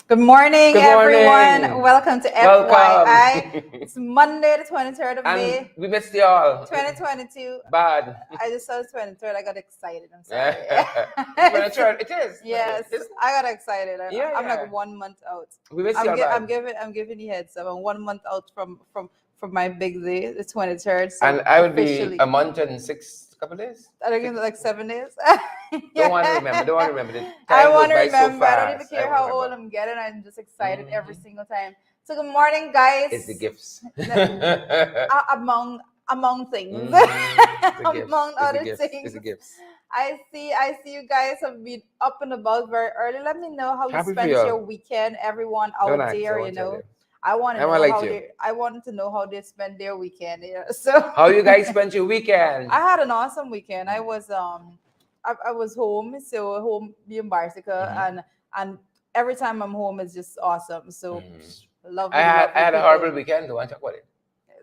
Good morning, Good everyone. morning. Welcome to FYI. Welcome. It's Monday, the 23rd of And May, we missed y'all. 2022. Bad. I just saw the 23rd. I got excited. I'm sorry. 23rd. It is. Yes, It's, I got excited. yeah, I'm yeah. like 1 month out. We missed y'all bad. I'm giving you heads up. I'm 1 month out from my big day, the 23rd. So And I would officially, be a month and couple days. I think it's like 7 days. Don't want to remember. Don't want to remember. The I time want goes to by so remember. I don't even fast. care won't how old remember. I'm getting. I'm just excited every single time. So good morning, guys. It's the gifts. Among things, The gifts. among It's the other gifts. things. It's the gifts. I see you guys have been up and about very early. Let me know how you Happy for spent y'all. your weekend. Everyone out Don't ask, there, I won't tell you. I want to I know won't lie how to you. they. I want to know how they spent their weekend. Yeah. So How you guys spent your weekend? I had an awesome weekend. I was I was home, so home being Bartica, and every time I'm home it's just awesome. So lovely, I had a people. horrible weekend. Don't want to talk about it.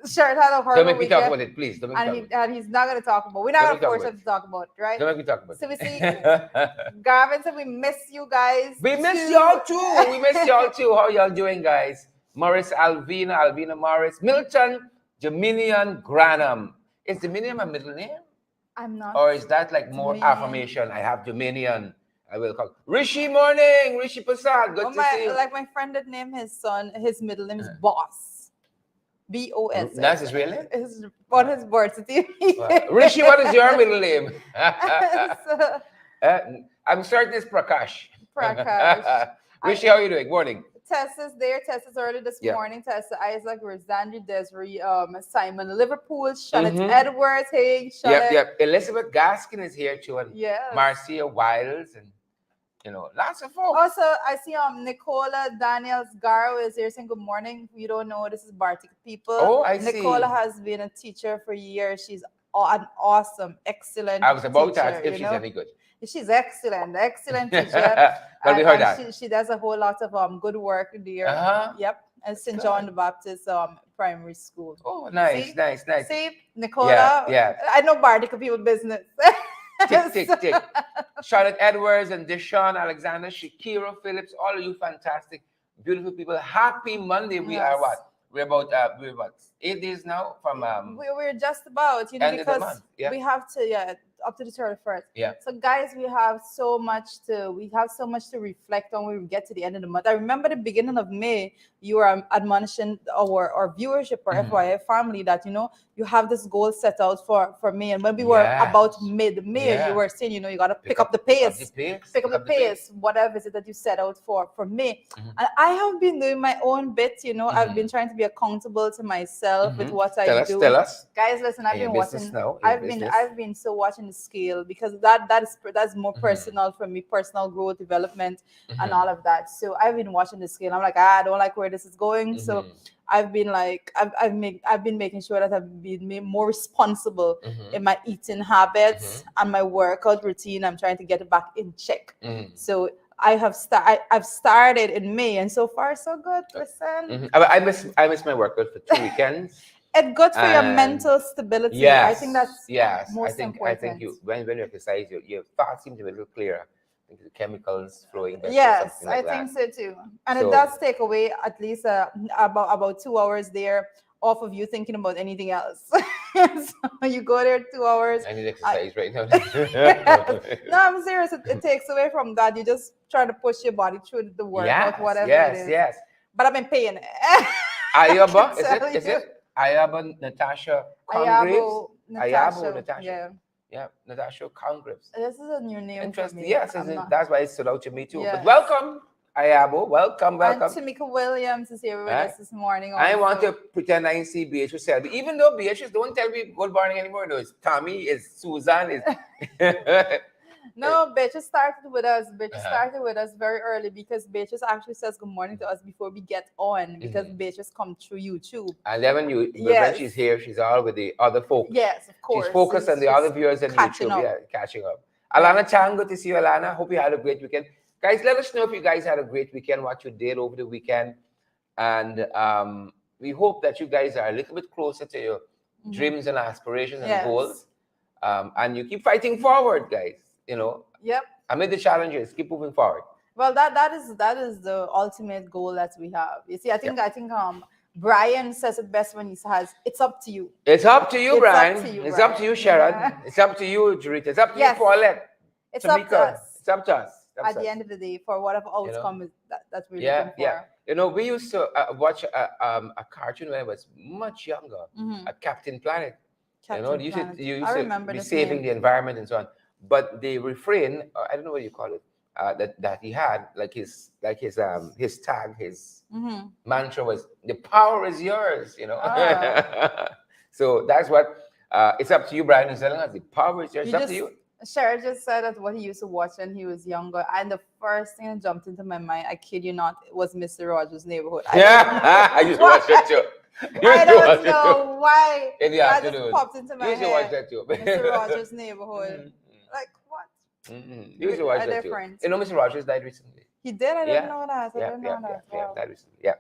Sure, it had a Don't horrible make me talk weekend, about it, please. Don't make me talk about it. and he's not gonna talk about. We're Don't not make gonna me talk force about him to talk about, it, right? Don't make me talk about So we see it. Gavin said we miss you guys. We miss y'all too. We miss y'all too. How y'all doing, guys? Morris, Alvina Morris, Milton, Dominion Granham. Is Dominion a middle name? I'm not. Or is that like more Dominion. affirmation? I have Dominion. I will call. Rishi morning. Rishi Prasad. Good to see you. Like my friend that named his son, his middle name is Boss. BOS. That's his real name? On his birth certificate. Rishi, what is your middle name? So, I'm certain it's Prakash. Prakash. Rishi, how are you doing? Morning. Tessa's there. Tessa's early this morning. Tessa Isaac, Rosandri, Desiree, Simon Liverpool, Shannon Edwards. Hey, Shannon. Yep. Elizabeth Gaskin is here too, and Yes. Marcia Wiles, and lots of folks. Also, I see Nicola Daniels Garo is here saying good morning. If you don't know, this is Bartic people. Oh, I see. Nicola has been a teacher for years. She's an awesome, excellent I was about teacher, to ask if she's any good. She's excellent teacher. Well, we heard that. She does a whole lot of good work there. Yep. And St. John the Baptist Primary School. Oh, nice. See, Nicola. Yeah. I know Bartica people business. Tick. Charlotte Edwards and Deshaun Alexander, Shakira Phillips, all of you fantastic, beautiful people. Happy Monday. We are what? We're about 8 days now from we're just about, end of the because month. Yeah. we have to up to the 31st. Yeah. So guys, we have so much to reflect on when we get to the end of the month. I remember the beginning of May, you were admonishing our viewership or FYI family that you have this goal set out for May, and when we were about mid-May, you were saying you got to pick up the pace, whatever is it that you set out for May. And I have been doing my own bit. I've been trying to be accountable to myself with what I do. Tell us, guys. Listen, I've been watching. I've been so watching the scale, because that's more personal for me, personal growth, development, and all of that. So I've been watching the scale. I'm like, I don't like where this is going. So I've been like, I've been making sure that I've been more responsible in my eating habits and my workout routine. I'm trying to get it back in check. So I've started in May, and so far so good. Listen, I miss my workout for 2 weekends. It's good for your mental stability. Yes, I think that's most important. I think when you exercise, your thoughts seem to be a little clearer. I think the chemicals flowing better. Yes, like I think so too. And it does take away at least about 2 hours there off of you thinking about anything else. So you go there 2 hours. I need exercise right now. No, I'm serious. It takes away from that. You just try to push your body through the workout, whatever it is. Yes. But I've been paying it. Ayaba, is it? Ayaba Natasha Congraves. Ayabo Natasha. Yeah, Natasha Congraves. This is a new name. Interesting. For me. Yes, that's why it stood out to me too. Yes. But welcome, Ayabo. Welcome. And Tamika Williams is here with us this morning. Also. I want to pretend I see Beatrice Selby, even though Beatrice don't tell me good morning anymore. No, it's Tommy, it's Susan, it's No, Beatrice started with us. Beatrice started with us very early, because Beatrice actually says good morning to us before we get on, because Beatrice comes through YouTube. And then when she's here, she's all with the other folks. Yes, of course. She's focused on the other viewers on YouTube. Yeah, catching up. Alana Chan, good to see you, Alana. Hope you had a great weekend. Guys, let us know if you guys had a great weekend, what you did over the weekend. And we hope that you guys are a little bit closer to your dreams and aspirations and goals. And you keep fighting forward, guys. Yep. Amid the challenges, keep moving forward. Well, that is the ultimate goal that we have. You see, I think Brian says it best when he says, "It's up to you." It's up to you, It's Brian. up to you, It's up to you, Brian. Sharon. Yeah. It's up to you, Jurita. It's up to you, Yes, Paulette. it's up to Tamika. us It's up to us. It's up at to the us. end of the day for whatever You know? outcome is that we're Yeah, looking yeah. for. You know, we used to watch a cartoon when I was much younger, Mm-hmm. a Captain Planet. You know, Captain Planet. you I used to remember be this saving name. the environment and so on. But the refrain, I don't know what you call it, that he had, his tag, his Mm-hmm. mantra was, "The power is yours." You know, Ah, so that's what it's up to you, Brian. Is telling us the power is yours. you It's up to just you. Sher just said that what he used to watch when he was younger, and the first thing that jumped into my mind, I kid you not, it was Mr. Rogers' Neighborhood. I don't Yeah, I know used to watch that why. too. You I used to watch don't it too know why in the that just afternoon. popped into You my used to watch head. that too. Mr. Rogers' Neighborhood. Mhm, Like what? You used to watch A that too. different. You know, Mr. Rogers died recently. He did. I didn't Yeah, know that. I yeah, didn't yeah, know yeah, that. yeah. Wow. Died recently. Yeah.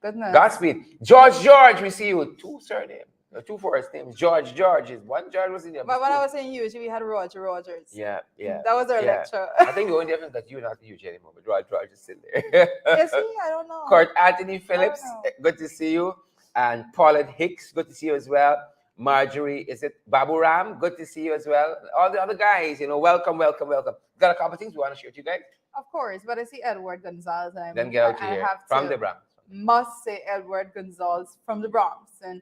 Goodness. Godspeed. George, we see you. Two surnames. Two first names. George is one George was in there. But when I was in UH, we had Roger Rogers. Yeah, yeah. That was our Yeah. lecture. I think the only difference is that you're not huge anymore, but George is still there. Is he? I don't know. Kurt Anthony I don't Phillips, know. good to see you. And Paulette Hicks, good to see you as well. Marjorie, is it Babu Ram? Good to see you as well. All the other guys, you know, welcome. Got a couple of things we want to share with you guys. Of course, but I see Edward Gonzalez. Then get out to I here have from to the Bronx. must say Edward Gonzalez from the Bronx, and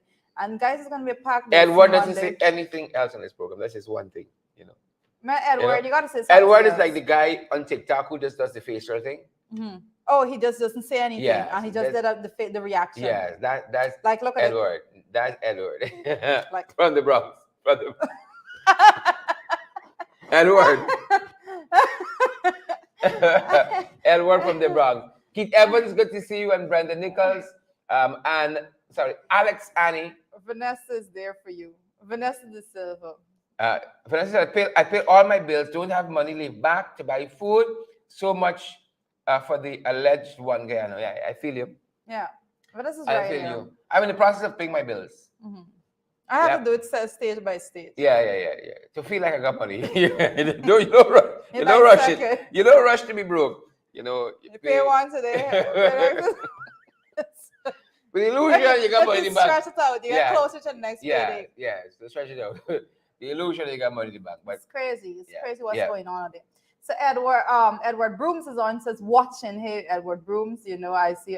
guys, it's gonna be a packed day. Edward doesn't say anything else on this program. That's just one thing, you know. Man, Edward, you gotta say something. Edward is else. like the guy on TikTok who just does the facial thing. Mm-hmm. Oh, he just doesn't say anything, Yes, and he just did the reaction. Yes, that's like look at Edward. That's Edward. Like from the Bronx. Edward. Edward from the Bronx. Keith Evans, good to see you, and Brenda Nichols. Alex Annie. Vanessa is there for you. Vanessa De Silva. Vanessa said, I pay all my bills, don't have money, leave back to buy food. So much for the alleged one guy. I know. Yeah, I feel you. Yeah. Vanessa's I feel you. I'm in the process of paying my bills. Mm-hmm. I have to do it stage by stage. Yeah. To feel like I got money. You don't rush it. You don't rush to be broke. You know. You pay one today. With illusion, you got money in the bank. Stretch it out. You get closer to the next payday. Yeah. So stretch it out. The illusion, you got money in the bank. But it's crazy. It's crazy what's going on there. So Edward Brooms is on, says watching. Hey, Edward Brooms, you know, I see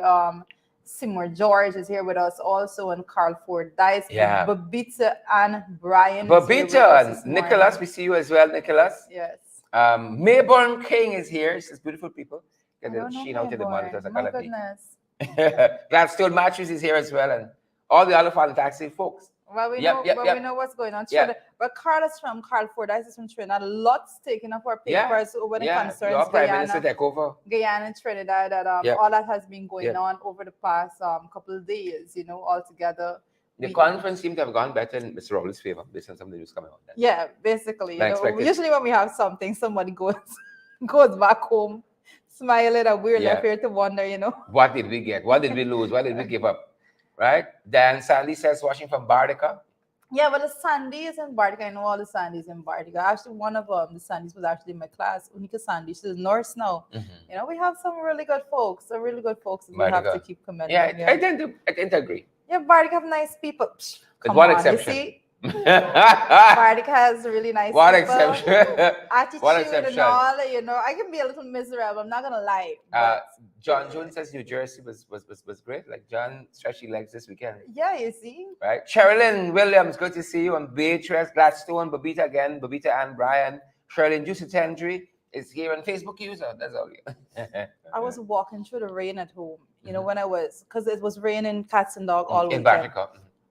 Seymour George is here with us also, and Carl Ford Dice. Yeah. Babita and Brian. Babita and Nicholas, we see you as well, Nicholas. Yes. Mayborn King is here. She says, beautiful people. Get the sheen out of the monitors. My goodness. Gladstone Matthews is here as well, and all the other fantastic folks. Well, we know what's going on. But Carlos from Carl Fordyce is from Trinidad. Lots taken up our papers when it concerns Guyana and Trinidad. All that has been going on over the past couple of days, you know, altogether. The conference seemed to have gone better in Mr. Rowley's favor based on some of the news coming out. Yeah, basically. You know, usually when we have something, somebody goes back home, smiling, and we're left here to wonder, you know. What did we get? What did we lose? What did we give up? Right? Dan Sandy says, watching from Bardica. Yeah, but the Sandys in Bardica, I know all the Sandys in Bardica. Actually, one of the Sandys was actually in my class, Unica Sandy. She's a nurse now. Mm-hmm. You know, we have some really good folks. That we have to keep commending. Yeah, I tend to agree. Yeah, Bardica have nice people. With one exception. You see? Bardica has really nice people. Exception. Attitude and all, you know. I can be a little miserable, I'm not gonna lie. John Jones says New Jersey was great. Like John stretchy legs this weekend. Yeah, you see. Right. Sherilyn Williams, good to see you. And Beatrice, Gladstone, Babita again, Babita and Brian. Sherilyn Jusitendry is here on Facebook user. That's all. I was walking through the rain at home, you know, because it was raining cats and dogs all weekend. In Bartica.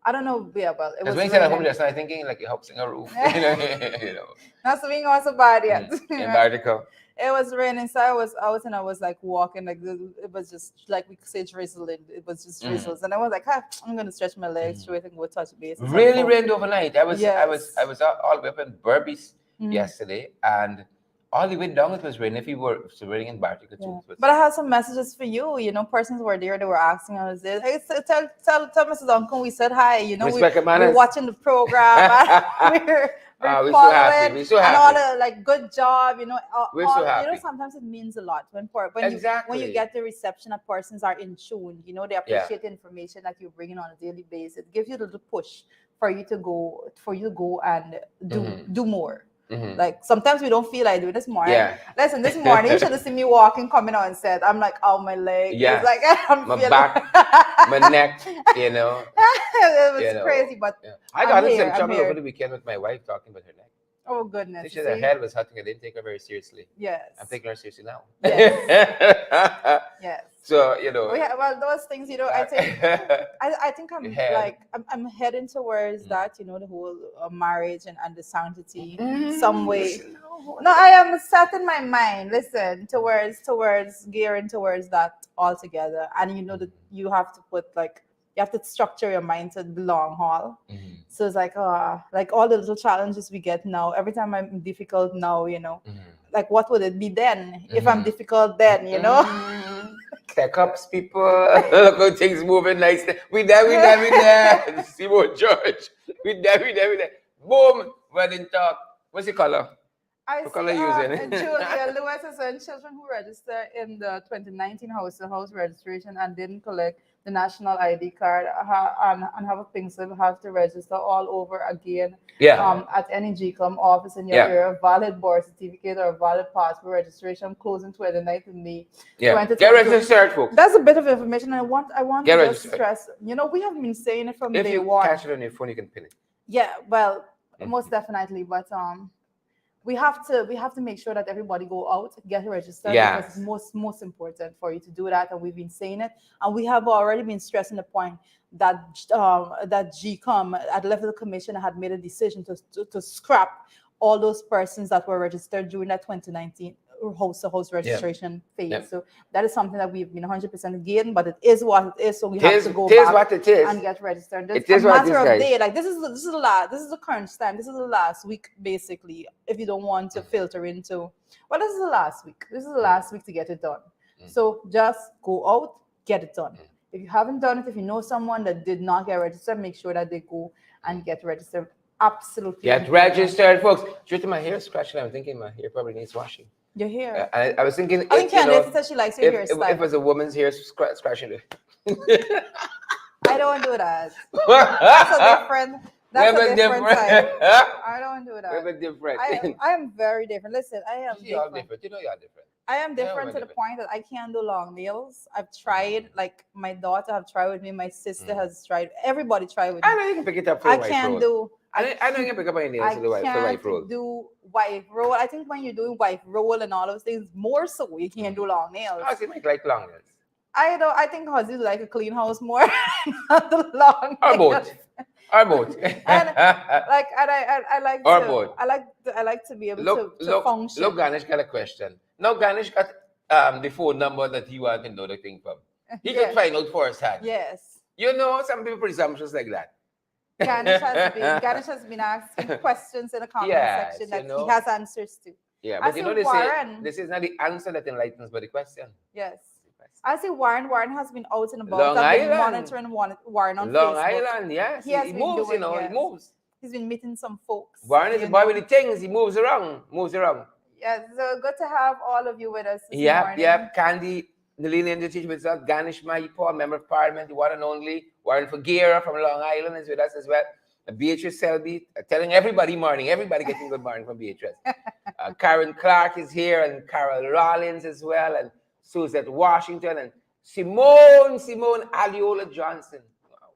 I don't know, but it was. When you said at home just now, thinking like you're helping a roof. you know. Not swinging on so bad yet. In Bartica. It was raining, so I was like walking, like it was just like we could say drizzling. It was just drizzles, and I was like, I'm gonna stretch my legs through it and go touch base. Really rained overnight. I was all the way up in Berbice yesterday, and all the way down it was raining. If you were raining in Bartica too. But I have some messages for you. You know, persons were there. They were asking us this. Hey, tell Mrs. Uncle we said hi. You know, we're watching the program. we're we're following so happy. We're so happy. And all the like good job. You know, we're so happy. You know, sometimes it means a lot when you get the reception that persons are in tune. You know, they appreciate the information that you're bringing on a daily basis. It gives you a little push for you to go and do more. Mm-hmm. Like sometimes we don't feel like doing this morning. Yeah. Listen, this morning you should have seen me walking, coming on set. I'm like, oh, my leg. Yeah. It's like I'm my back, my neck. You know, it was crazy. But I got into some trouble over the weekend with my wife talking about her neck. Oh goodness! She said her head was hurting. I didn't take her very seriously. Yes. I'm taking her seriously now. Yes. Yes. So you know. Well, those things, you know, I think I'm heading towards that, you know, the whole marriage and the sanctity some way. No, I am setting my mind. Listen, towards gearing towards that altogether, and you know that you have to you have to structure your mind to the long haul. Mm-hmm. So it's like all the little challenges we get now. Every time I'm difficult now, you know, like what would it be then if I'm difficult then, you know? Tech ups, people. Look how things moving nice. We there. See what George. We there. Boom. Wedding talk. What's the color? What color you using? Julia Lewis is in children who registered in the 2019 house registration and didn't collect the national ID card and have a pink slip, have to register all over again. Yeah. At any GCOM office in your area, valid birth certificate or valid passport registration closing 29th of May. Yeah. Get registered, folks. That's a bit of information. I want to just stress. You know, we have been saying it from day one. If you catch it on your phone, you can pin it. Yeah. Well, most definitely, but we have to make sure that everybody go out, get registered, because it's most important for you to do that. And we've been saying it, and we have already been stressing the point that that GCOM at the level of the commission had made a decision to scrap all those persons that were registered during that 2019 host registration phase. Yep. So that is something that we've been 100% against, but it is what it is. So we have to go back and get registered. It's a matter of day. Like this is the current time. This is the last week, basically. If you don't want to filter into, well, this is the last week. This is the last week to get it done. So just go out, get it done. If you haven't done it, if you know someone that did not get registered, make sure that they go and get registered. Absolutely. Get registered, folks. Due to my hair scratching, I'm thinking my hair probably needs washing. Your hair. I was thinking. I think Candace said she likes your hairstyle. If it was a woman's hair scratching it. I don't do that. That's a different type. I don't do that. We're different. I am very different. Listen, I am different. You're different. You know you're different. I am different to the point that I can't do long nails. I've tried, like my daughter have tried with me, my sister has tried. Everybody tried with me. I know you can pick it up for I can't do. I know you can pick up my nails for the wife roll. Do wife roll. I think when you're doing wife roll and all those things, more so you can't do long nails. Oh, so you make like long nails. I think Huzzy like a clean house more, not the long nails. Or both. And I like or to, both. I like to be able to function. Look, Ganesh got a question. Now Ganesh got the phone number that he wanted to know the thing from. He could find out firsthand. Yes. You know, some people presumptuous like that. Ganesh has been asking questions in the comment section that he has answers to. Yeah, but you know this is not the answer that enlightens, but the question. Yes. I see Warren has been out and about. I've been monitoring Warren on Long Facebook. Island, yes. He moves, you know, he moves. He's been meeting some folks. Warren is a boy with the things. He moves around. Yeah, so good to have all of you with us this morning. Yeah. Candy, Nalini and the teacher with us. Ganesh Paul, Member of Parliament, the one and only. Warren Figuera from Long Island is with us as well. Beatrice Selby, telling everybody morning. Everybody getting good morning from Beatrice. Karen Clark is here, and Carol Rollins as well, and Suzette Washington, and Simone Aliola Johnson. Wow.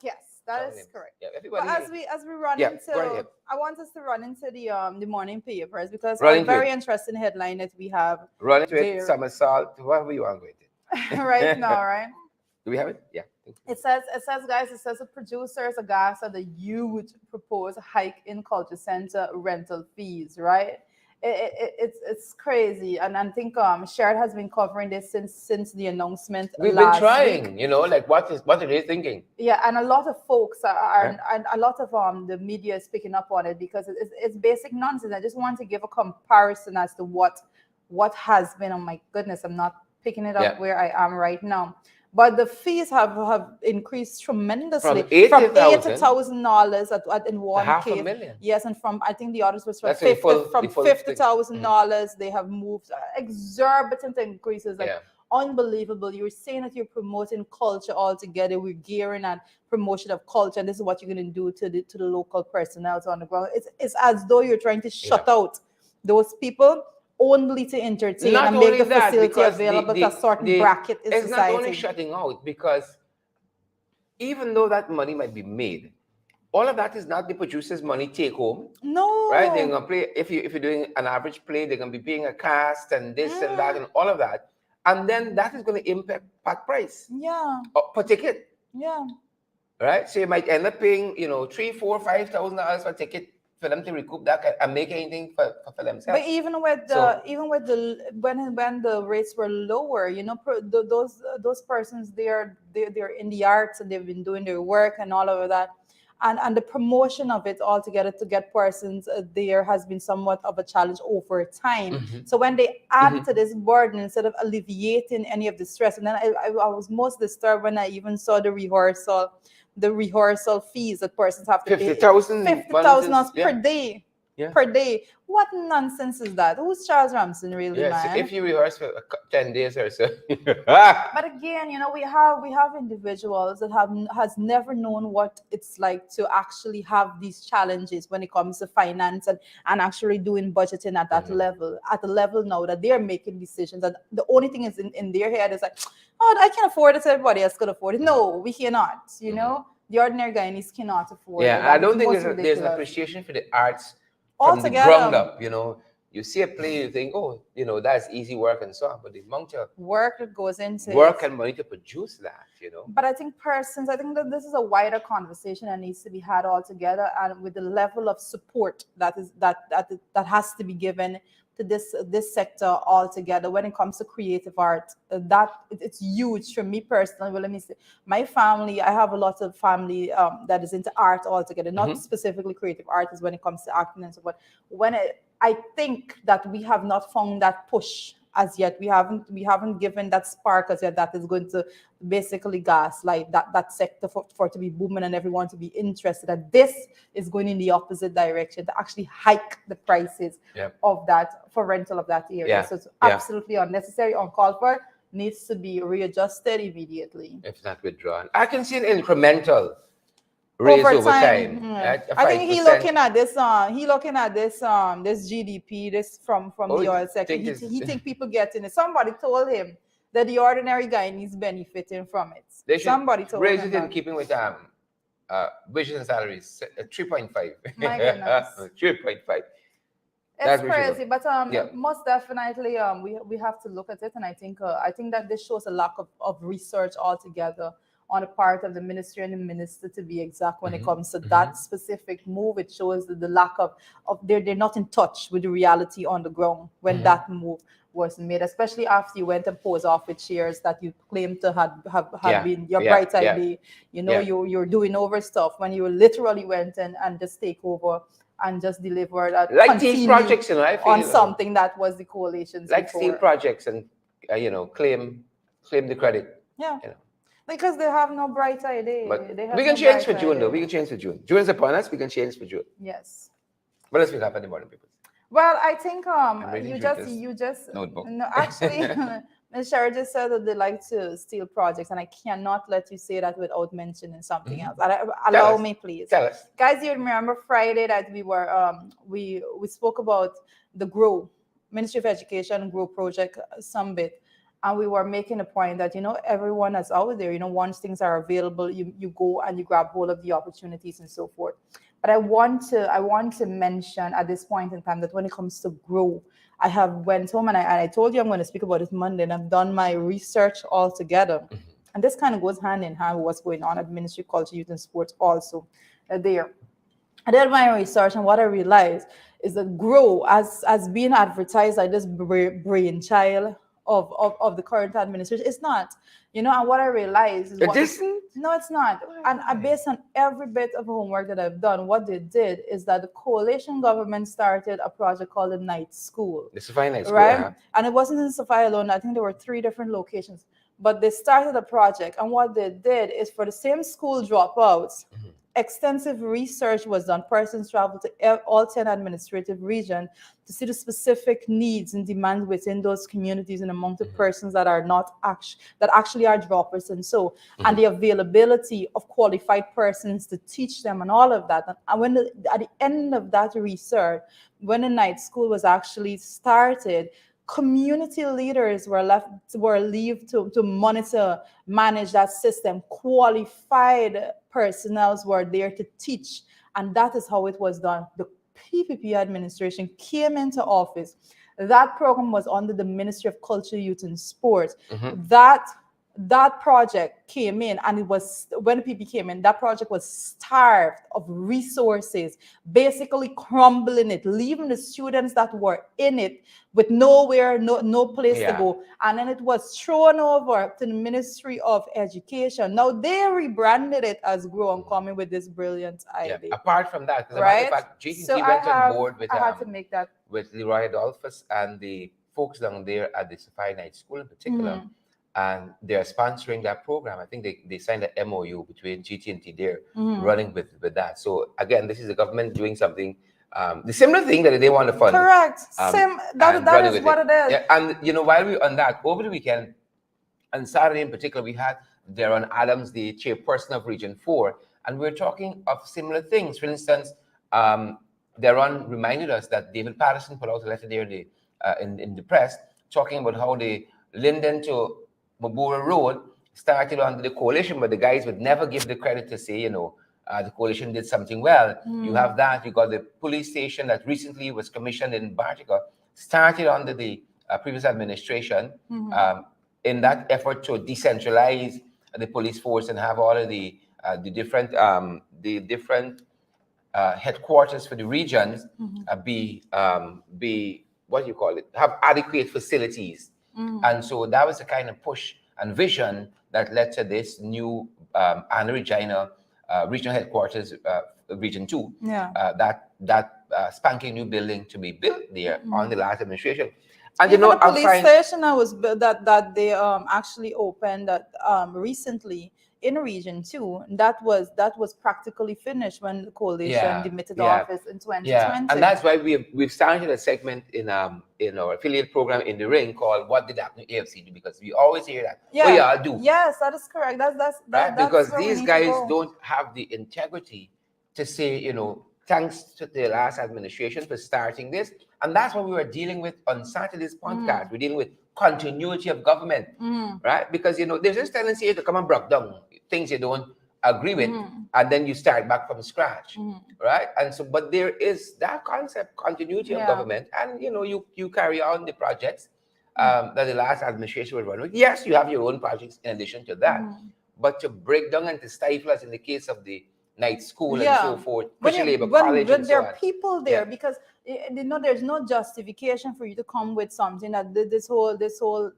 Yes, that is correct. Yeah, everybody. But as we run into, I want us to run into the morning papers because a very interesting headline that we have. Run into it, somersault, whatever you want with it. Right now, right? Do we have it? Yeah. It says, guys, the producers aghast at the huge proposed hike in culture center rental fees, right? it's crazy, and I think Sharon has been covering this since the announcement We've been last week. trying, like what are they thinking? Yeah, and a lot of folks are Yeah. and a lot of the media is picking up on it because it's basic nonsense. I just want to give a comparison as to what has been. Oh my goodness, I'm not picking it up Yeah. where I am right now. But the fees have increased tremendously From from $80,000 $80,000 in to one half a case. million. Yes, and from I think the others was from That's the full thing. $50,000. They have moved exorbitant increases, like Yeah. unbelievable. You're saying that you're promoting culture altogether. We're gearing at promotion of culture, and this is what you're going to do to the local personnel on the ground. It's as though you're trying to shut out those people only to entertain Not and make only the that, facility because available to a certain bracket in it's not only society. shutting out, because even though that money might be made, all of that is not the producer's money take home. Right? They're No. gonna play, if you're doing an average play, they're gonna be paying a cast and this and that Mm, and all of that. And then that is gonna impact pack price yeah. per ticket. Yeah. Right? So you might end up paying, $3, $4, $5,000 for a ticket for them to recoup that and make anything for themselves. But even with the when the rates were lower, those persons they're in the arts and they've been doing their work and all of that, and the promotion of it altogether to get persons there has been somewhat of a challenge over time. So when they add to this burden instead of alleviating any of the stress, and then I was most disturbed when I even saw the rehearsal fees that persons have to pay. 50,000 per day. Yeah. Per day. What nonsense is that? Who's Charles Ramson really, Yes, man? if you rehearse for 10 days or so. But again, we have individuals that has never known what it's like to actually have these challenges when it comes to finance and actually doing budgeting at that level, at the level now that they're making decisions, and the only thing is in their head is like, oh, I can afford it, everybody else could afford it. No, we cannot. The ordinary Guyanese cannot afford it. Yeah, I don't think there's an ridiculous. appreciation for the arts from the ground up. You see a play, you think, oh, that's easy work and so on, but the amount of work that goes into work and money to produce that, But I think that this is a wider conversation that needs to be had altogether, and with the level of support that has to be given to this sector altogether when it comes to creative art. That it's huge for me personally. Well, let me say, my family, I have a lot of family that is into art altogether, not specifically creative artists when it comes to acting and so forth. I think that we have not found that push as yet. We haven't given that spark as yet that is going to basically gaslight that sector for to be booming and everyone to be interested. That this is going in the opposite direction, to actually hike the prices of that for rental of that area. So it's absolutely unnecessary, uncalled for, needs to be readjusted immediately. If not withdrawn. I can see an incremental raise over time. I think he looking at this this GDP, this from the oil sector. He think people getting it. Somebody told him that the ordinary guy is benefiting from it. Somebody told raise him it that. in keeping with wages and salaries 3.5. My goodness. 3.5. It's crazy, but most definitely we have to look at it, and I think that this shows a lack of research altogether on the part of the ministry and the minister, to be exact, when it comes to that specific move. It shows the lack of they're not in touch with the reality on the ground when that move was made, especially after you went and posed off with shares that you claimed to have been your bright idea. You're doing over stuff when you literally went and just take over and just deliver that, like these projects, on something that was the coalition's like before. steel projects, and claim the credit. Because they have no bright idea. But we can change for June, though. We can change for June. June is upon us. We can change for June. Yes. But let's pick up any morning, people. Well, I think you just notebook. No, actually, Ms. Sherry just said that they like to steal projects, and I cannot let you say that without mentioning something else. Allow me, please. Tell us, guys. You remember Friday that we were we spoke about the GROW Ministry of Education GROW project some bit. And we were making a point that, everyone that's out there, once things are available, you go and you grab hold of the opportunities and so forth. But I want to mention at this point in time that when it comes to GROW, I have went home and I told you I'm going to speak about it Monday, and I've done my research all together. And this kind of goes hand in hand with what's going on at the Ministry of Culture, Youth and Sports also there. I did my research, and what I realized is that grow as being advertised like this brainchild of the current administration. It's not, and what I realized is It isn't? no, it's not. And based on every bit of homework that I've done, what they did is that the coalition government started a project called the Night School. The Sophia Night School, right? And it wasn't in Sophia alone. I think there were 3 different locations. But they started a project, and what they did is for the same school dropouts, extensive research was done. Persons traveled to all 10 administrative regions to see the specific needs and demands within those communities and among the persons that are not that actually are droppers, and and the availability of qualified persons to teach them and all of that. And when at the end of that research, when the Night School was actually started, community leaders were left to monitor, manage that system. Qualified personnel were there to teach, and that is how it was done. The PPP administration came into office. That program was under the Ministry of Culture, Youth and Sports. That project came in, and it was, when PPP came in, that project was starved of resources, basically crumbling it, leaving the students that were in it with nowhere, no place to go. And then it was thrown over to the Ministry of Education. Now they rebranded it as Grow and coming with this brilliant idea. Apart from that, right? So went on board with, I had to make that with Leroy Adolphus and the folks down there at the Sophia Night School in particular. And they're sponsoring that program. I think they signed an MOU between GT&T there, running with that. So again, this is the government doing something, the similar thing that they want to fund. Correct. That is what it is. Yeah, and while we're on that, over the weekend, on Saturday in particular, we had Darren Adams, the chairperson of Region 4, and we're talking of similar things. For instance, Darren reminded us that David Patterson put out a letter there in the press talking about how the Linden to Mabura Road started under the coalition, but the guys would never give the credit to say, the coalition did something well. You have that. You got the police station that recently was commissioned in Bartica, started under the previous administration in that effort to decentralize the police force and have all of the different headquarters for the regions be what do you call it? Have adequate facilities. And so that was the kind of push and vision that led to this new Anna Regina regional headquarters, Region 2. That spanking new building to be built there on the last administration. And the police station that they actually opened recently in Region 2, that was practically finished when the coalition demitted office in 2020. And that's why we've started a segment in our affiliate program in the Ring called "What Did Happen to AFC Do?" Because we always hear that. I'll do. Yes, that is correct. That's because these guys don't have the integrity to say, thanks to the last administration for starting this. And that's what we were dealing with on Saturday's podcast. We're dealing with continuity of government, right? Because, there's this tendency to come and break down things you don't agree with, and then you start back from scratch, right? And so, but there is that concept, continuity of government, and, you carry on the projects that the last administration was running with. Yes, you have your own projects in addition to that, but to break down and to stifle, as in the case of the Night School and so forth, Christian Labor College, when there are people there, because there's no justification for you to come with something that this whole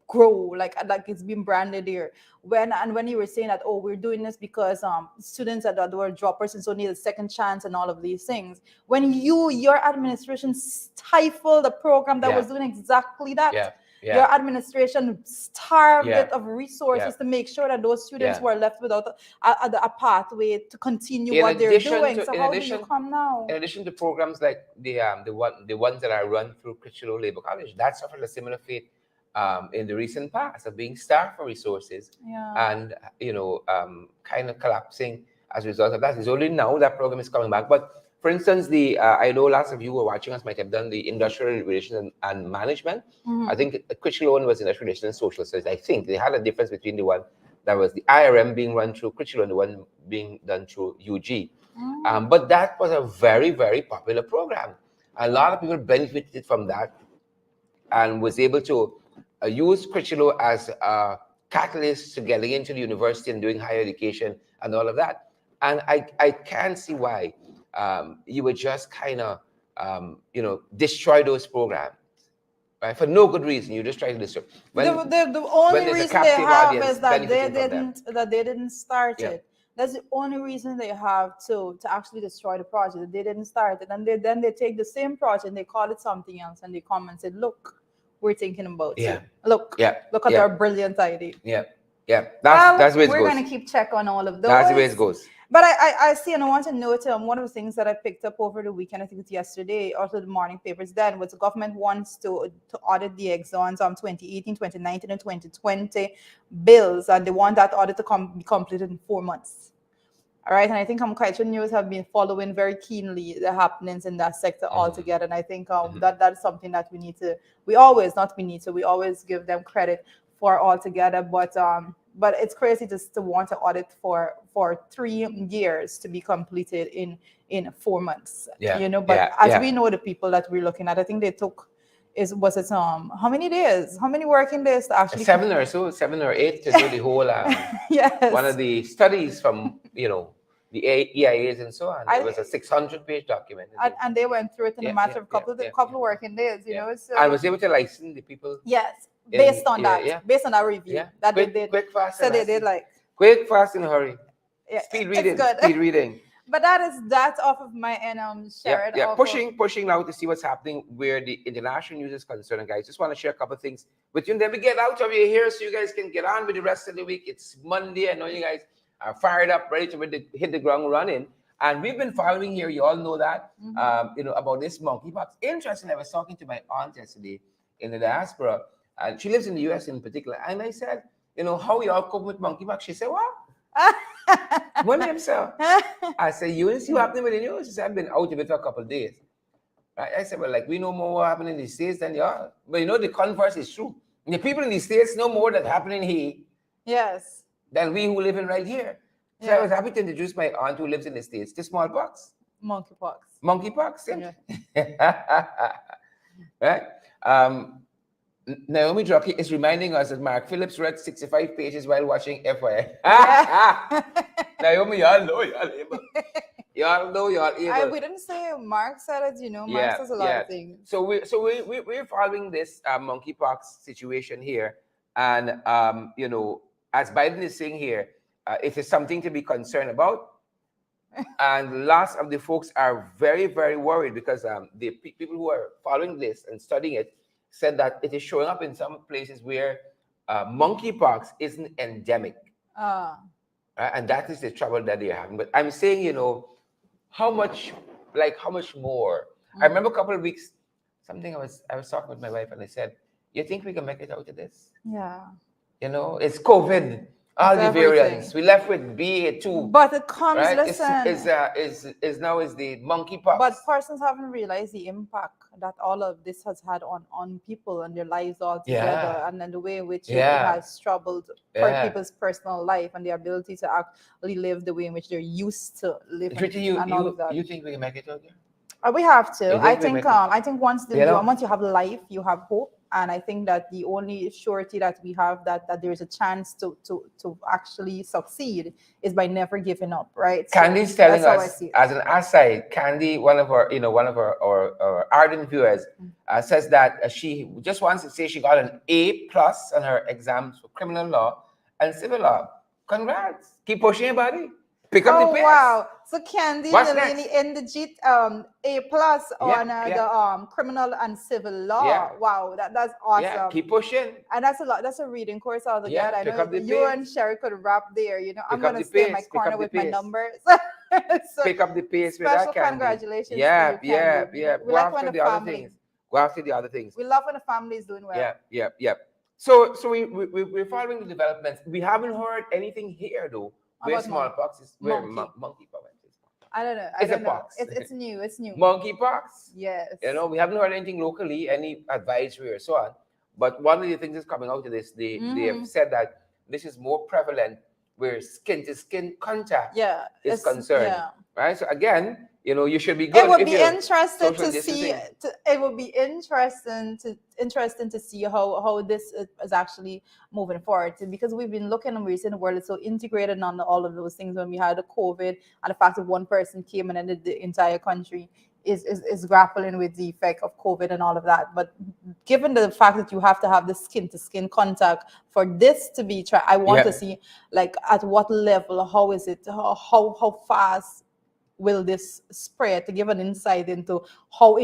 grow like it's been branded here. When you were saying that, we're doing this because students that were droppers and so need a second chance and all of these things, when your administration stifled a program that was doing exactly that. Your administration starved it of resources to make sure that those students were left without a pathway to continue what they're doing. So how do you come now? In addition to programs like the ones that are run through Christian Labor College, that suffered a similar fate in the recent past of being starved for resources and kind of collapsing as a result of that. It's only now that program is coming back. But for instance, I know lots of you who are watching us might have done the industrial relations and management. I think Critchlone was industrial relations and social studies. I think they had a difference between the one that was the IRM being run through Critchlone and the one being done through UG. But that was a very, very popular program. A lot of people benefited from that and was able to use Critchlone as a catalyst to getting into the university and doing higher education and all of that. And I can't see why you would just kind of destroy those programs. Right? For no good reason, you just try to destroy. The only reason they have is that they didn't start Yeah. it. That's the only reason they have to actually destroy the project. They didn't start it, and then they take the same project and they call it something else, and they come and say, "Look, we're thinking about you. Look at our brilliant idea." Yeah. That's the way it goes. We're gonna keep check on all of those. That's the way it goes. But I see, and I want to note one of the things that I picked up over the weekend, I think it's yesterday, also the morning papers then, was the government wants to audit the Exxon's 2018, 2019, and 2020 bills, and they want that audit to be completed in 4 months. All right, and I think Kaiser News have been following very keenly the happenings in that sector altogether, and I think that's something that we always give them credit for altogether, but it's crazy just to want to audit for 3 years to be completed in 4 months. But as we know, the people that we're looking at, I think they took how many days? How many working days to actually 7 or 8 to do the whole yes. One of the studies from the EIAs and so on. It was a 600-page document. And they went through it in a matter of couple of working days, So I was able to license the people. Yes. Based on that review that quick, they did. Quick, fast, so they did quick, fast, in a hurry. Yeah, speed reading. It's good. Speed reading. But that's off of my end. Sharon. Pushing now to see what's happening where the international news is concerned, guys. Just want to share a couple of things with you, and then we get out of here so you guys can get on with the rest of the week. It's Monday. I know you guys are fired up, ready to hit the ground running. And we've been following here. You all know that. About this monkeypox. Interesting. I was talking to my aunt yesterday in the diaspora, and she lives in the US in particular. And I said, how you all cope with monkeypox? She said, what? One name, sir. I said, you didn't see what happened with the news? She said, I've been out of it for a couple of days. Right? I said, well, we know more what happened in the States than y'all. But the converse is true. The people in the States know more that's happening here. Yes. Than we who live in right here. So I was happy to introduce my aunt who lives in the States to smallpox. Monkeypox. Yeah. Right? Naomi Drucky is reminding us that Mark Phillips read 65 pages while watching FYI. Naomi, y'all know y'all able. Y'all know y'all able. We didn't say Mark said it, Mark says a lot of things. So we're following this monkeypox situation here, and as Biden is saying here, it is something to be concerned about. And lots of the folks are very, very worried because the people who are following this and studying it said that it is showing up in some places where monkeypox isn't endemic. And that is the trouble that they're having. But I'm saying, how much more? I remember a couple of weeks, I was talking with my wife and I said, you think we can make it out of this? Yeah. It's COVID. All the variants. We left with BA2. But it comes, right? Listen. Is now the monkeypox. But persons haven't realized the impact that all of this has had on people and their lives altogether, and then the way in which it has troubled people's personal life and their ability to actually live the way in which they're used to living. All of that. You think we can make it out there? We have to. I think once you have life, you have hope. And I think that the only surety that we have that there is a chance to actually succeed is by never giving up, right? Candy's telling us, as an aside, Candy, one of our ardent viewers, says that she just wants to say she got an A+ on her exams for criminal law and civil law. Congrats! Keep pushing your body. Pick up the pace. Wow! So Candy in the A+ on the criminal and civil law. Yeah. Wow, that's awesome. Yeah, keep pushing. And that's a lot. That's a reading course altogether. Yeah, I know you and Sherry could rap there. I'm gonna stay in my corner with my numbers. So pick up the pace with that, Candy. Congratulations. Yeah. We like when the family. Go after the other things. We love when the family is doing well. Yeah. So we're following the developments. We haven't heard anything here though. Where smallpox is, where monkeypox is. I don't know. It's a pox. It's new. Monkeypox. Yes. We haven't heard anything locally, any advisory or so on. But one of the things that's coming out of this, they have said that this is more prevalent where skin-to-skin contact is concerned. Yeah. Right? So again, you should be good. It would be interesting to see. It would be interesting to see how this is actually moving forward, because we've been looking and we're seeing the world is so integrated on all of those things. When we had the COVID and the fact that one person came and ended the entire country, is grappling with the effect of COVID and all of that. But given the fact that you have to have the skin to skin contact for this to be I want to see like at what level, how is it, how fast will this spread, to give an insight into how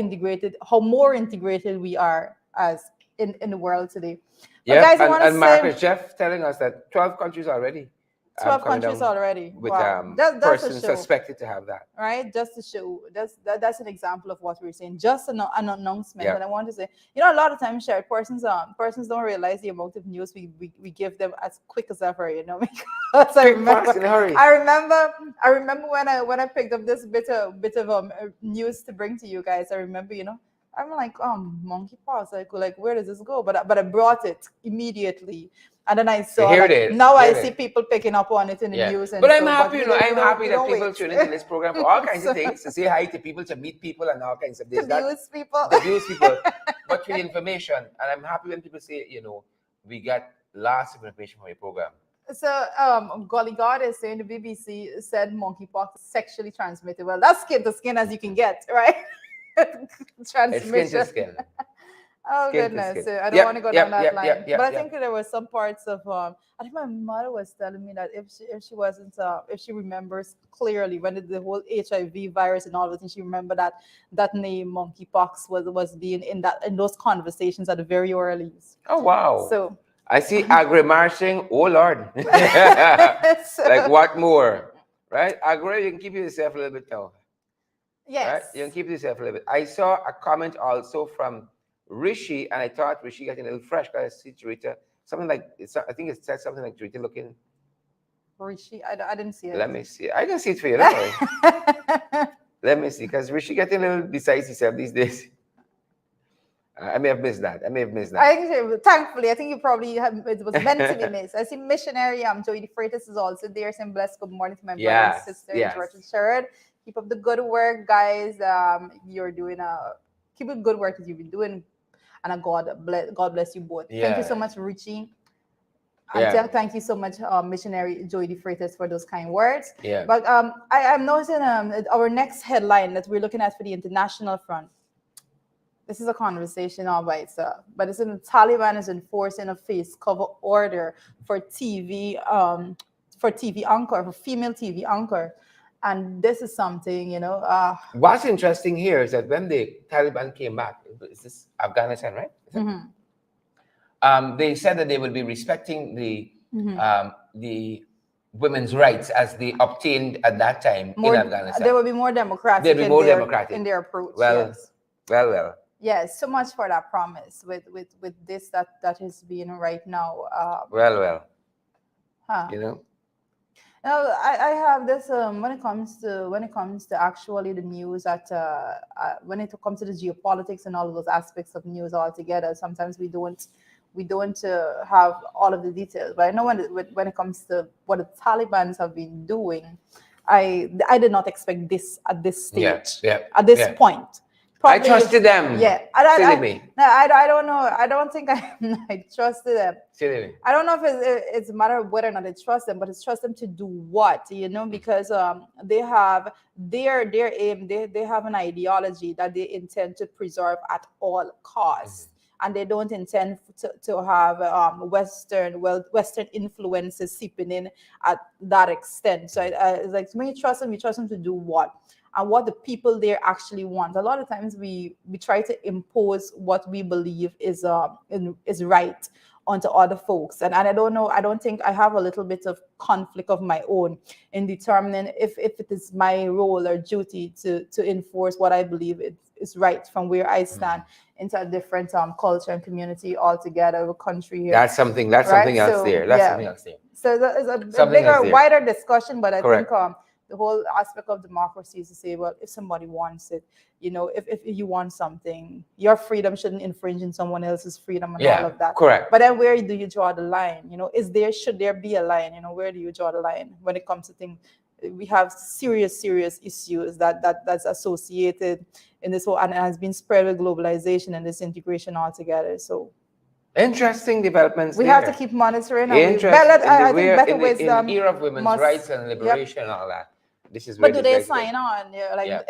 more integrated we are as in the world today. Yeah, guys, and Marcus Jeff telling us that 12 countries already. 12 countries already with that's persons suspected to have that, right? Just to show that's an example of what we're saying. Just an announcement. And I want to say, a lot of times, shared persons don't realize the amount of news we give them as quick as ever, because I remember when I picked up this bit of news to bring to you guys. I remember, I'm like, monkeypox, like where does this go? But I brought it immediately. And then I saw, I see people picking up on it in the news. And but I'm happy, I'm happy that people tune into this program for all kinds of things, to say hi to people, to meet people, and all kinds of things. To abuse people. But with information. And I'm happy when people say, we got lots of information from your program. So, Golly God is saying the BBC said monkeypox is sexually transmitted. Well, that's skin to skin as you can get, right? Transmission. It's skin to skin. Oh, goodness. So I don't want to go down that line. But I think there were some parts of I think my mother was telling me that if she remembers clearly when the whole HIV virus and all of it, and she remembered that name monkeypox was being in those conversations at the very earliest. Oh wow. So I see Agri marching. Oh Lord. Like what more? Right? Agri, you can keep yourself a little bit now. Yes. Right? You can keep yourself a little bit. I saw a comment also from Rishi, and I thought Rishi got a little fresh because I see Tarita, something like I think it said something like Tarita looking. Rishi, I didn't see it. Let me see. I can see it for you. Don't worry. Let me see, because Rishi getting a little besides himself these days. I may have missed that. Thankfully, I think you probably it was meant to be missed. I see missionary Joey De Freitas is also there, saying blessed good morning to my brother and sister in George and Sherrod. Keep up the good work, guys. You're doing keep up good work as you've been doing. And God bless you both. Yeah. Thank you so much, Richie. And thank you so much, missionary Joey De Freitas, for those kind words. Yeah. But I'm noticing our next headline that we're looking at for the international front. This is a conversation all by itself. But it's in the Taliban is enforcing a face cover order for TV anchor, for female TV anchor. And this is something, what's interesting here is that when the Taliban came back, is this Afghanistan, right? Mm-hmm. They said that they would be respecting the women's rights as they obtained at that time in Afghanistan. They will be more democratic. They'll be more democratic in their approach. Well. Yes, so much for that promise with this that is being right now. I have this when it comes to actually the news that when it comes to the geopolitics and all of those aspects of news altogether, sometimes we don't have all of the details. But I know when it comes to what the Taliban have been doing, I did not expect this at this stage, at this point. Probably, I trusted them. Yeah, I don't know. I don't think I trusted them. Silly me. I don't know if it's a matter of whether or not I trust them, but it's trust them to do what, because they have their aim. They have an ideology that they intend to preserve at all costs. And they don't intend to have Western influences seeping in at that extent. So it's like, when you trust them to do what? And what the people there actually want. A lot of times we try to impose what we believe is right onto other folks. And I don't know, I don't think I have a little bit of conflict of my own in determining if it is my role or duty to enforce what I believe is right from where I stand into a different culture and community altogether, a country here. That's something else there. That's something else there. So it's a bigger, wider discussion, but I think the whole aspect of democracy is to say, well, if somebody wants it, if you want something, your freedom shouldn't infringe on someone else's freedom and all of that. Correct. But then where do you draw the line? Should there be a line? Where do you draw the line when it comes to things? We have serious issues that's associated in this whole, and has been spread with globalization and this integration altogether. So interesting developments. We have to keep monitoring. In the era of women's rights and liberation and all that. this is But where do these they guys go. sign on? Yeah, like, Yeah.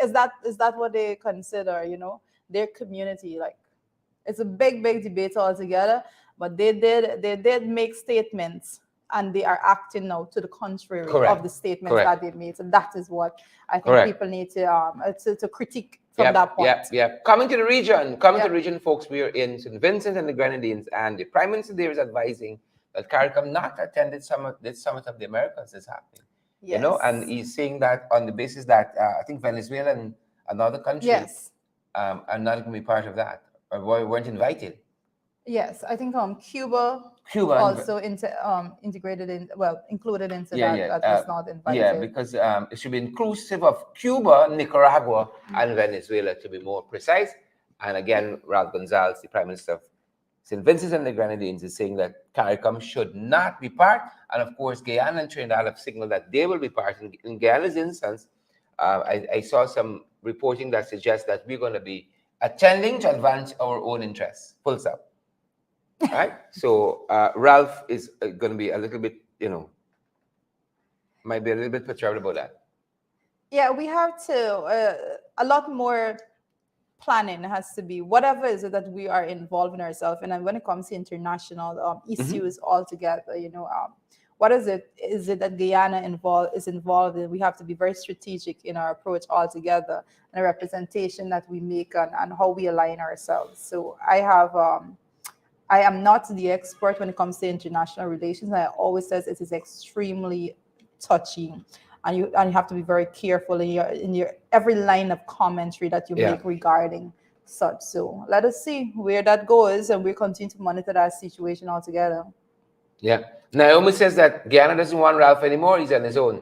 is that what they consider? Their community, like, it's a big debate altogether. But they did make statements, and they are acting now to the contrary of the Correct. statements Correct. that they made. So that is what I think Correct. people need to critique from Yep, that point. yep. Coming to the region, to Yep. the region, folks. We are in St. Vincent and the Grenadines, and the Prime Minister there is advising that CARICOM not attend this summit of the Americas is happening. You know, and Yes. he's saying that on the basis that I think Venezuela and another country Yes. are not going to be part of that, or weren't invited. Yes, I think Cuba Cuba and also integrated in, well, included into yeah, that was not yeah, invited. because it should be inclusive of Cuba, Nicaragua, and Venezuela, to be more precise. And again, Ralph Gonzalez, the Prime Minister of St. Vincent and the Grenadines, is saying that CARICOM should not be part. And of course, Guyana and Trinidad have signaled that they will be part. In Guyana's instance, I saw some reporting that suggests that we're going to be attending to advance our own interests. Full stop. Right? So Ralph is going to be a little bit, might be a little bit perturbed about that. Yeah, we have to a lot more planning has to be, whatever is it that we are involving ourselves in. And when it comes to international issues altogether, what is it that Guyana is involved in? We have to be very strategic in our approach altogether, and the representation that we make, and how we align ourselves. So I am not the expert when it comes to international relations. I always says it is extremely touchy, and you have to be very careful in your every line of commentary that you make regarding such. So let us see where that goes, and we continue to monitor that situation altogether. Yeah. Naomi says that Guyana doesn't want Ralph anymore. He's on his own.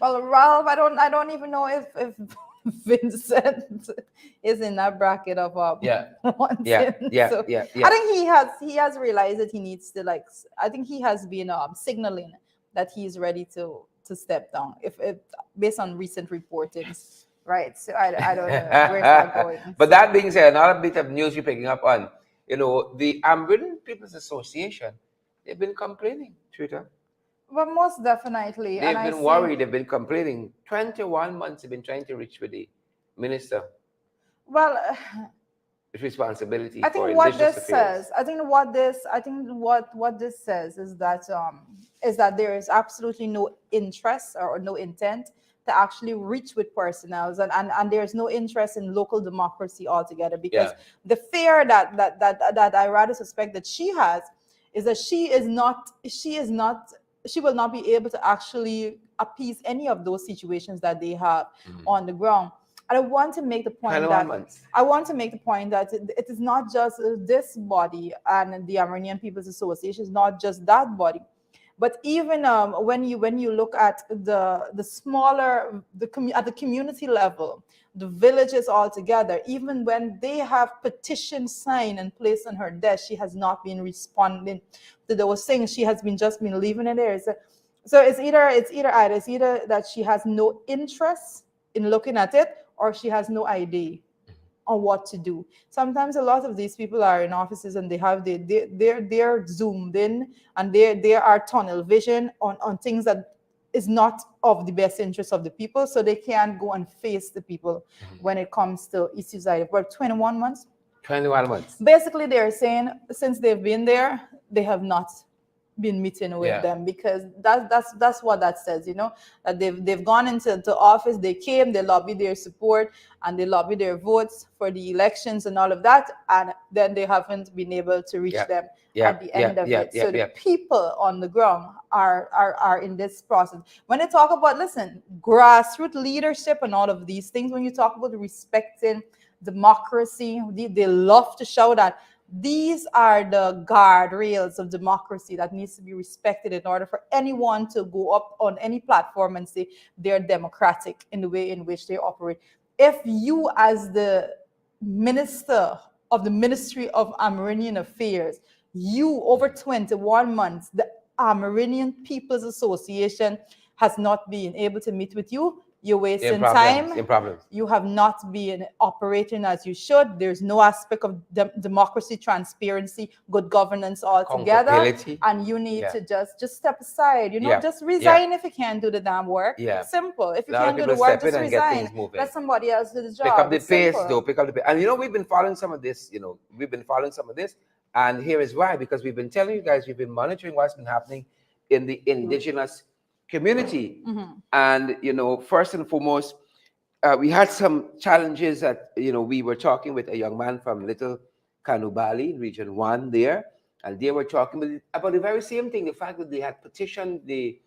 Well, Ralph, I don't even know if Vincent is in that bracket of wanting. So I think he has realized that he needs to, like, I think he has been signaling that he's ready to step down, if based on recent reportings, right? So I don't know where's that going. But that being said, another bit of news you're picking up on, the Amerindian People's Association, they've been complaining, Twitter. But most definitely. They've been worried, they've been complaining. 21 months they've been trying to reach with the minister. Well, responsibility. I think what this says, what this says is that there is absolutely no interest or no intent to actually reach with personnel, and there's no interest in local democracy altogether, because the fear that I rather suspect that she has is that she will not be able to actually appease any of those situations that they have on the ground. And I want to make the point that it is not just this body and the Amerindian People's Association, is not just that body, but even when you look at the smaller at the community level, the villages altogether, even when they have petitions signed and placed on her desk, she has not been responding to those things. She has just been leaving it there. So it's either that she has no interest in looking at it, or she has no idea on what to do. Sometimes a lot of these people are in offices and they're zoomed in, and they are tunnel vision on things that is not of the best interest of the people, so they can't go and face the people when it comes to issues like, well, 21 months. 21 months. Basically, they're saying since they've been there, they have not been meeting with them, because that's what that says, that they've gone into office, they came, they lobbied their support, and they lobbied their votes for the elections and all of that, and then they haven't been able to reach them at the end of it. So the people on the ground are in this process. When they talk about, listen, grassroots leadership and all of these things, when you talk about respecting democracy, they love to show that these are the guardrails of democracy that needs to be respected in order for anyone to go up on any platform and say they're democratic in the way in which they operate. If you, as the minister of the Ministry of Amerindian Affairs, you, over 21 months, the Amerindian People's Association has not been able to meet with you, you're wasting problems, time. in problems. You have not been operating as you should. There's no aspect of democracy, transparency, good governance altogether. Accountability. And you need Yeah. to just step aside. You know, Yeah. just Yeah. resign if you can't do the damn work. Yeah. It's simple. If you A lot of can't do the people work, step in just and get resign. things moving. Let somebody else do the Pick up job. the It's pace, simple. though. Pick up the pace. And you know, we've been following some of this. You know, we've been following some of this, and here is why. Because we've been telling you guys, we've been monitoring what's been happening in the indigenous community, and you know, first and foremost, we had some challenges that, you know, we were talking with a young man from Little Kanubali, Region 1 there, and they were talking about the very same thing, the fact that they had petitioned the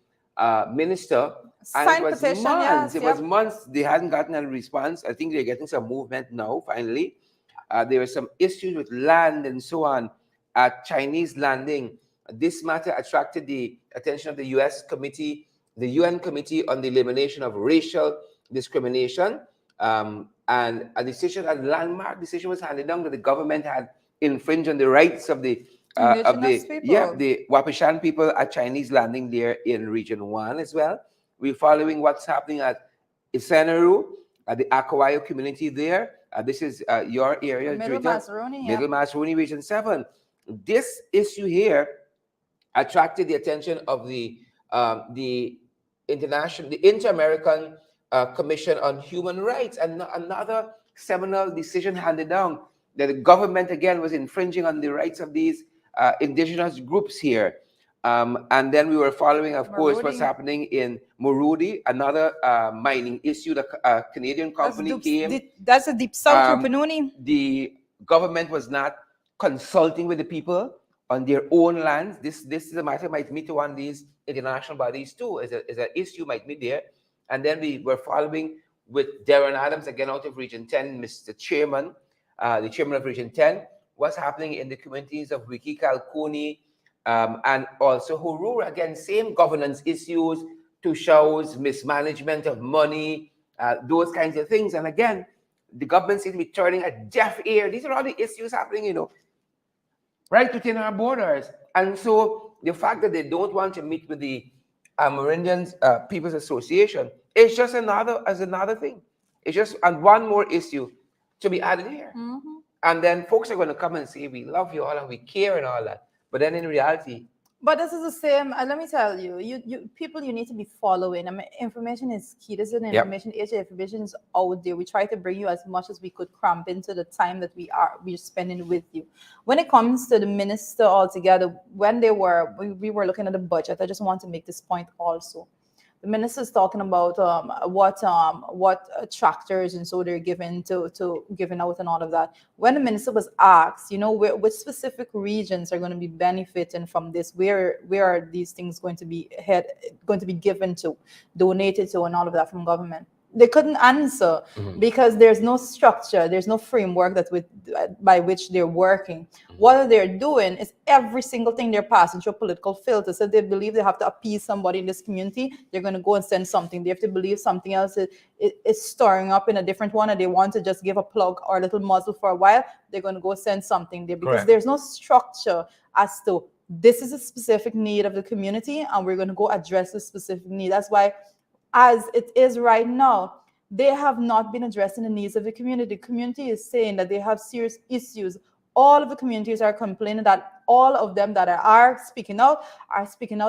minister, and Signed petition, yes, it was months, they hadn't gotten a response. I think they're getting some movement now, finally. There were some issues with land and so on at Chinese landing. This matter attracted the attention of the the UN Committee on the Elimination of Racial Discrimination, and a decision, a landmark decision, was handed down that the government had infringed on the rights of the indigenous people. the Wapishan people at Chinese landing there in Region 1 as well. We're following what's happening at Isenaru, at the Akawayo community there. This is your area, Middle Masroni, Middle Masroni, Region 7. This issue here attracted the attention of the Inter-American Commission on Human Rights, and another seminal decision handed down that the government again was infringing on the rights of these indigenous groups here. And then we were following, of course, what's happening in Morudi, another mining issue. The Canadian company came. That's a deep south, Rupununi. The government was not consulting with the people on their own lands. This is a matter might meet to one of these international bodies too. Is an issue might meet there. And then we were following with Darren Adams, again out of Region 10, Mr. Chairman, the chairman of Region 10, what's happening in the communities of Wiki Kalkuni, and also Hurura. Again, same governance issues, Tushaus, mismanagement of money, those kinds of things. And again, the government seems to be turning a deaf ear. These are all the issues happening, you know, right within our borders. And so the fact that they don't want to meet with the Amerindians People's Association is just another thing. It's just one more issue to be added here. And then folks are going to come and say, we love you all and we care and all that. But then in reality, but this is the same. Let me tell you, people, you need to be following. I mean, information is key. This is an information age. Information is out there. We try to bring you as much as we could cramp into the time that we're spending with you. When it comes to the minister altogether, when we were looking at the budget, I just want to make this point also. The minister is talking about what tractors and so they're giving giving out and all of that. When the minister was asked, you know, which specific regions are going to be benefiting from this, where are these things going to be given to, donated to, and all of that from government, they couldn't answer because there's no structure, there's no framework by which they're working. What they're doing is every single thing they're passing through a political filter. So they believe they have to appease somebody in this community, they're going to go and send something. They have to believe something else is stirring up in a different one, and they want to just give a plug or a little muzzle for a while, they're going to go send something there because there's no structure as to this is a specific need of the community and we're going to go address the specific need. That's why, as it is right now, they have not been addressing the needs of the community. The community is saying that they have serious issues. All of the communities are complaining that all of them that are speaking out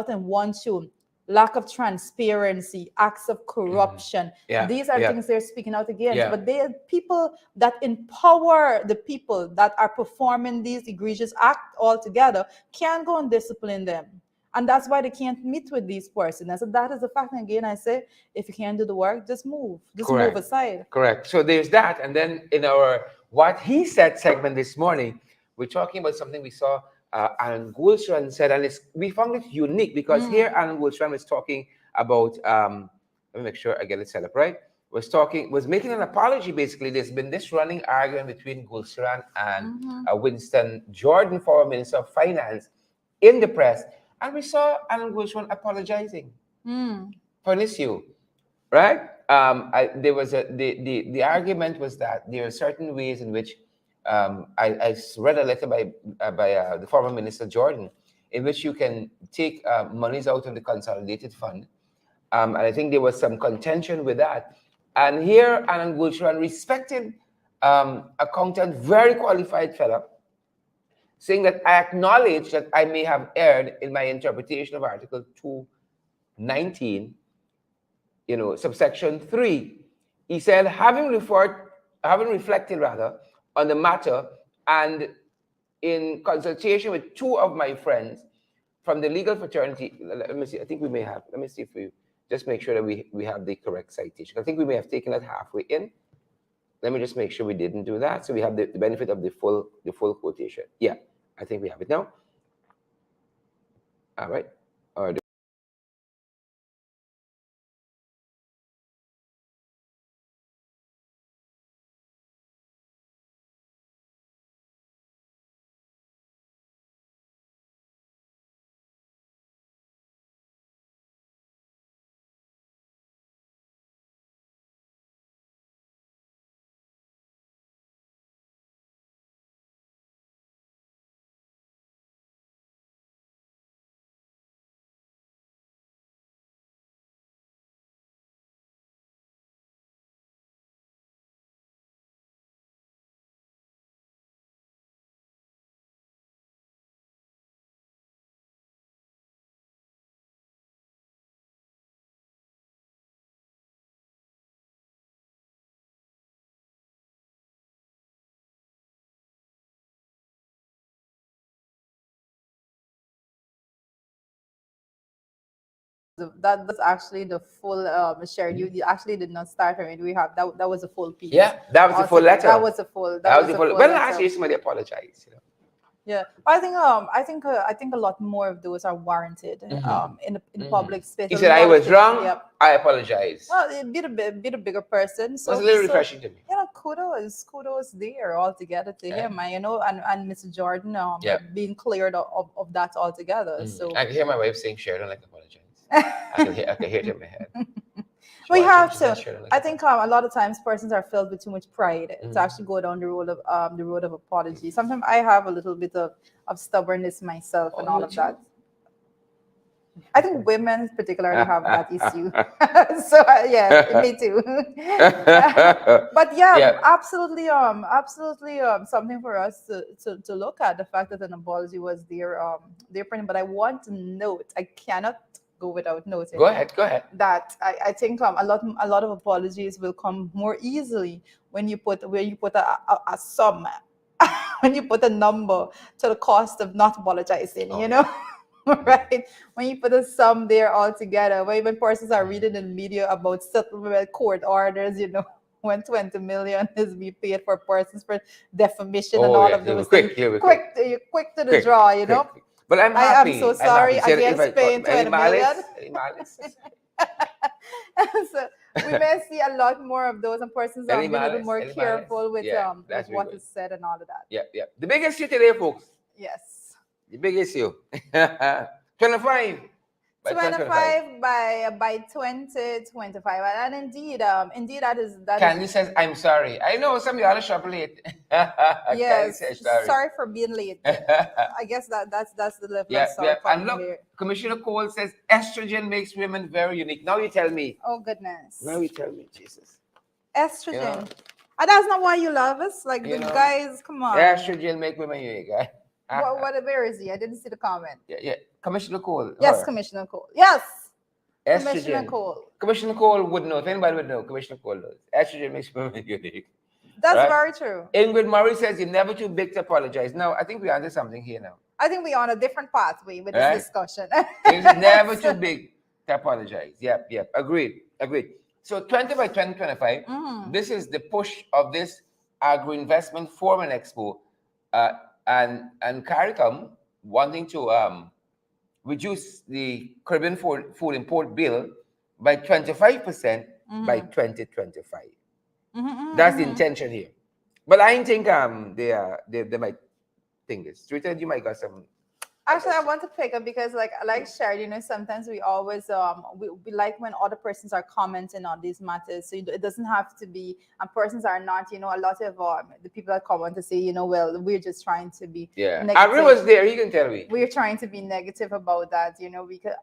and want to. Lack of transparency, acts of corruption. These are things they're speaking out against. But they are people that empower the people that are performing these egregious acts altogether can't go and discipline them. And that's why they can't meet with these persons. So that is the fact. And again, I say, if you can't do the work, just move. Just move aside. Correct. So there's that. And then in our What He Said segment this morning, we're talking about something we saw Alan Goulstran said. And we found it unique because here Alan Goulstran was talking about, let me make sure I get it set up right, was making an apology basically. There's been this running argument between Goulstran and Winston Jordan, former Minister of Finance, in the press. And we saw Alan Goulstran apologizing for an issue, right? There was the argument was that there are certain ways in which I read a letter by the former Minister Jordan, in which you can take monies out of the consolidated fund And I think there was some contention with that. And here, Anand Gulsharan, respected accountant, very qualified fellow, saying that I acknowledge that I may have erred in my interpretation of Article 219, subsection 3. He said, having reflected rather on the matter, and in consultation with two of my friends from the legal fraternity, let me see, I think we may have, let me see if we just make sure that we have the correct citation. I think we may have taken it halfway in. Let me just make sure we didn't do that. So we have the benefit of the full quotation. Yeah, I think we have it now. All right. All right. That's actually the full shared. You actually did not start from it. We have that was a full piece. Yeah, that was the full letter. That was a full. That was a full. When last year somebody apologized, Yeah, I think a lot more of those are warranted in public space. He said, I was wrong. Yep. I apologize. Well, be a bigger person. So it was a little refreshing to me. Kudos there altogether to him, and Mr. Jordan being cleared of that altogether. So I can hear my wife saying, "Share, don't like apologize." I can hear it in my head. We have to. I think a lot of times persons are filled with too much pride to actually go down the road of apology. Sometimes I have a little bit of stubbornness myself and all of that. I think women particularly have that issue. So yeah, me too. But yeah, absolutely, something for us to look at, the fact that an apology was there, but I want to note, I cannot go without noting. Go ahead. That I think a lot of apologies will come more easily when you put a sum, when you put a number to the cost of not apologizing. Right? When you put a sum there all together, when persons are reading in the media about settlement court orders, when 20 million is being paid for persons for defamation and all of those things. Quick to the draw, But I'm happy. I am so sorry against paying 20 million. So we may see a lot more of those, and persons are being a little more careful with what is said and all of that. Yeah. The big issue today, folks. Yes. The big issue. 25. By 2025, and indeed that is. Candy says, "I'm sorry." I know some of you are shop late. Yes, sorry for being late. I guess that's the level of sorry. And look, Commissioner Cole says estrogen makes women very unique. Now you tell me. Oh goodness. Now you tell me, Jesus. Estrogen. And that's not why you love us, like the guys. Come on. Estrogen make women unique. Where is he? I didn't see the comment. Yeah. Commissioner Cole. Yes, Commissioner Cole. Yes. Estrogen. Commissioner Cole. Commissioner Cole would know. If anybody would know, Commissioner Cole knows. Estrogen makes women unique. That's very true. Ingrid Murray says you're never too big to apologize. Now, I think we're onto something here now. I think we're on a different pathway with this discussion. It's never too big to apologize. Yep. Agreed. So 20 by 2025, this is the push of this Agro-Investment Forum and Expo. And CARICOM wanting to reduce the Caribbean food import bill by 25% by 2025. That's the intention here. But I think they might think this. Twitter, you might got some. Actually, I want to pick up because like shared, sometimes we always we like when other persons are commenting on these matters. So it doesn't have to be, and persons are not, a lot of the people that comment to say, well, we're just trying to be negative. Ari was there, you can tell me. We're trying to be negative about that, because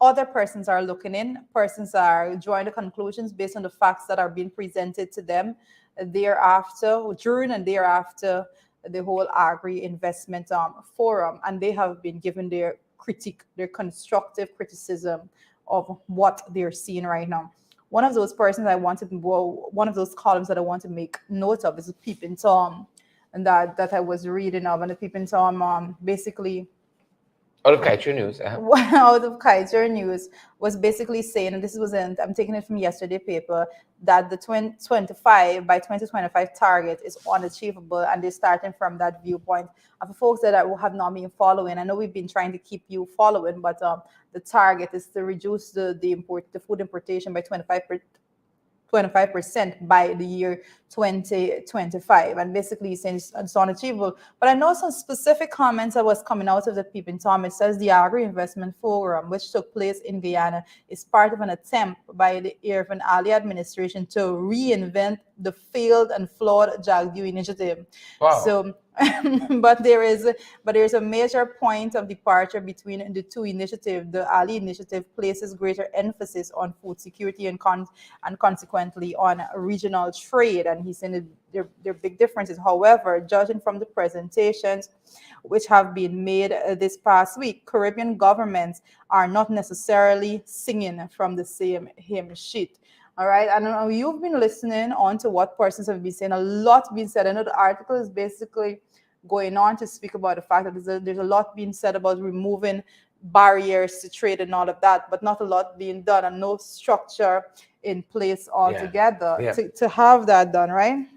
other persons are looking in. Persons are drawing the conclusions based on the facts that are being presented to them thereafter, during and thereafter the whole agri investment forum, and they have been given their critique, their constructive criticism of what they're seeing right now. One of those persons one of those columns that I want to make note of is Peeping Tom, and that I was reading of, and the Peeping Tom basically out of Kaiser News. Out of Kaiser News was basically saying, and this was I'm taking it from yesterday paper, that the 2025 by 2025 target is unachievable, and they're starting from that viewpoint. And for folks that have not been following, I know we've been trying to keep you following, but the target is to reduce the food importation by 25% by the year 2025, and basically saying it's unachievable. But I know some specific comments that was coming out of the Peeping Tom. It says the Agri-Investment Forum, which took place in Guyana, is part of an attempt by the Irvin Ali administration to reinvent the failed and flawed Jagdew initiative. Wow. So but there is a major point of departure between the two initiatives. The Ali initiative places greater emphasis on food security and consequently on regional trade, and he's saying there are big differences. However, judging from the presentations which have been made this past week, Caribbean governments are not necessarily singing from the same hymn sheet. All right, I know you've been listening on to what persons have been saying. A lot being said. I know the article is basically going on to speak about the fact that there's a lot being said about removing barriers to trade and all of that, but not a lot being done, and no structure in place altogether to have that done, right?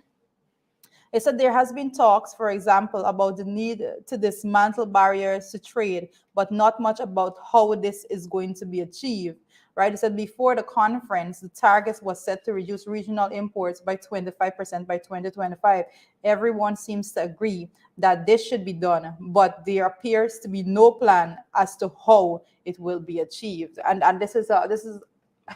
It said there has been talks, for example, about the need to dismantle barriers to trade, but not much about how this is going to be achieved. Right? It said before the conference, the target was set to reduce regional imports by 25% by 2025. Everyone seems to agree that this should be done, but there appears to be no plan as to how it will be achieved. And this is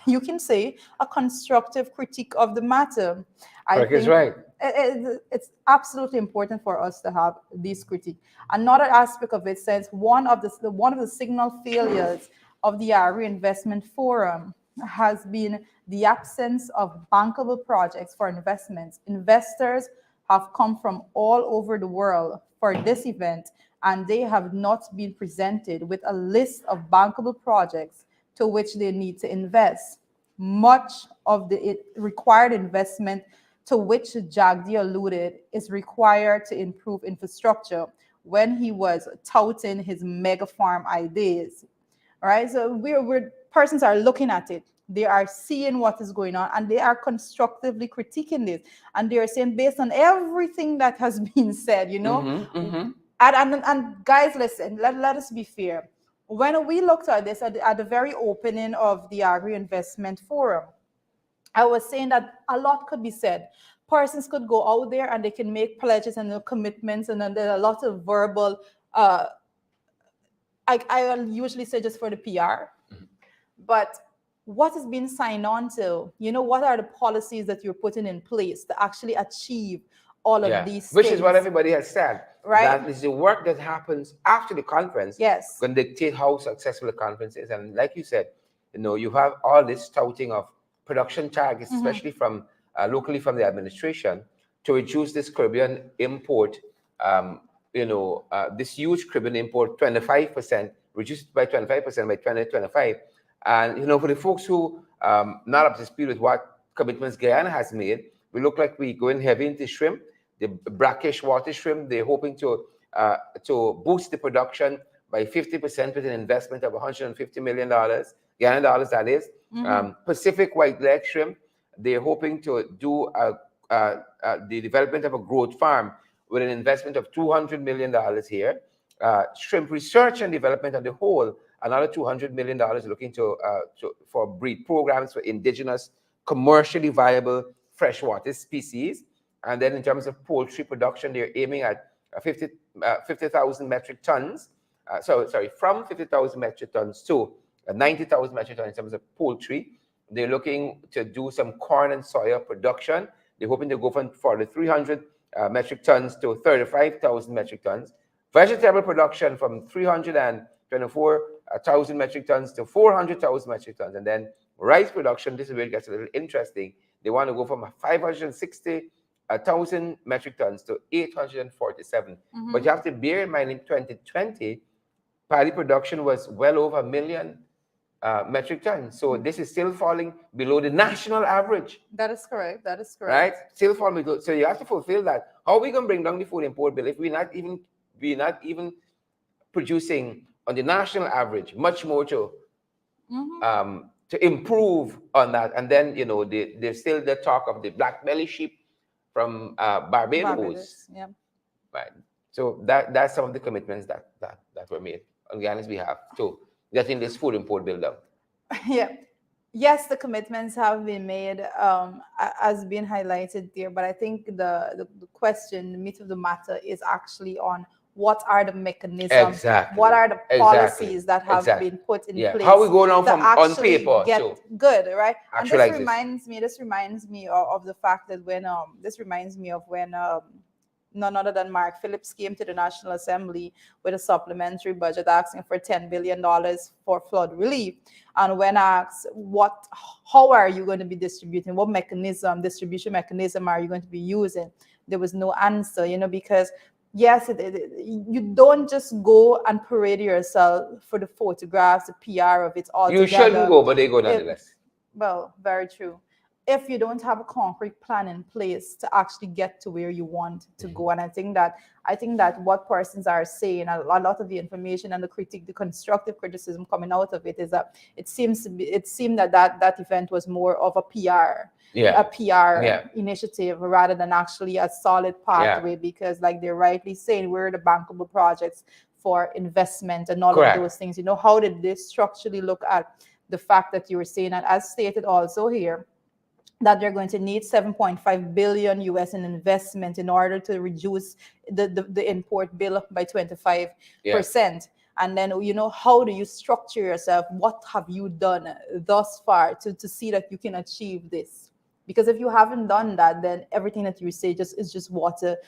you can say a constructive critique of the matter. I think right. It's absolutely important for us to have this critique. Another aspect of it says one of the signal failures of the Reinvestment Forum has been the absence of bankable projects for investments. Investors have come from all over the world for this event, and they have not been presented with a list of bankable projects to which they need to invest. Much of the required investment to which Jagdew alluded is required to improve infrastructure when he was touting his mega farm ideas. All right, so we're persons are looking at it. They are seeing what is going on, and they are constructively critiquing this. And they are saying, based on everything that has been said, And guys, listen, let us be fair. When we looked at this at the very opening of the Agri-Investment Forum, I was saying that a lot could be said. Persons could go out there and they can make pledges and commitments, and then there are a lot of verbal I usually say just for the PR, but what is being signed on to? What are the policies that you're putting in place to actually achieve all of these Which things? is what everybody has said. Right. That is the work that happens after the conference. Yes. Going to dictate how successful the conference is. And like you said, you have all this touting of production targets, especially from locally from the administration, to reduce this Caribbean import this huge Caribbean import, 25%, reduced by 25% by 2025. And, for the folks who not up to speed with what commitments Guyana has made, we look like we going heavy into shrimp, the brackish water shrimp. They're hoping to boost the production by 50% with an investment of $150 million, Guyana dollars, that is. Pacific white leg shrimp, they're hoping to do the development of a growth farm with an investment of $200 million here. Shrimp research and development on the whole, another $200 million looking for breed programs for indigenous, commercially viable freshwater species. And then in terms of poultry production, they're aiming at 50,000 metric tons. From 50,000 metric tons to 90,000 metric tons in terms of poultry. They're looking to do some corn and soya production. They're hoping to go for the 300 metric tons to 35,000 metric tons. Vegetable production from 324 1,000 metric tons to 400,000 metric tons. And then rice production, this is where it gets a little interesting. They want to go from 560,000 metric tons to 847. But you have to bear in mind in 2020, paddy production was well over 1 million metric tons. So this is still falling below the national average. That is correct. That is correct. Right? Still falling below. So you have to fulfill that. How are we going to bring down the food import bill if we're not even producing on the national average, much more to improve on that? And then, you know, there's still the talk of the black belly sheep from Barbados. Yeah. Right. So that's some of the commitments that were made on Ghana's behalf to getting this food import bill down. Yeah. Yes, the commitments have been made, as being highlighted there. But I think the question, the meat of the matter, is actually on what are the mechanisms, exactly. what are the policies that have been put in place. How we go down from on paper get good, right? And this reminds me of the fact that when none other than Mark Phillips came to the National Assembly with a supplementary budget asking for $10 billion for flood relief. And when asked, how are you going to be distributing? What distribution mechanism are you going to be using? There was no answer, you know, because yes, you don't just go and parade yourself for the photographs, the PR of it all together. You shouldn't go, but they go nonetheless. Well, very true. If you don't have a concrete plan in place to actually get to where you want to go. And I think that what persons are saying, a lot of the information and the constructive criticism coming out of it is that it seemed that event was more of a PR. A PR initiative rather than actually a solid pathway, because like they're rightly saying, where are the bankable projects for investment and all of those things? You know, how did they structurally look at the fact that you were saying, and as stated also here, that they're going to need 7.5 billion US in investment in order to reduce the import bill by 25%. And then, you know, how do you structure yourself? What have you done thus far to see that you can achieve this? Because if you haven't done that, then everything that you say is just watered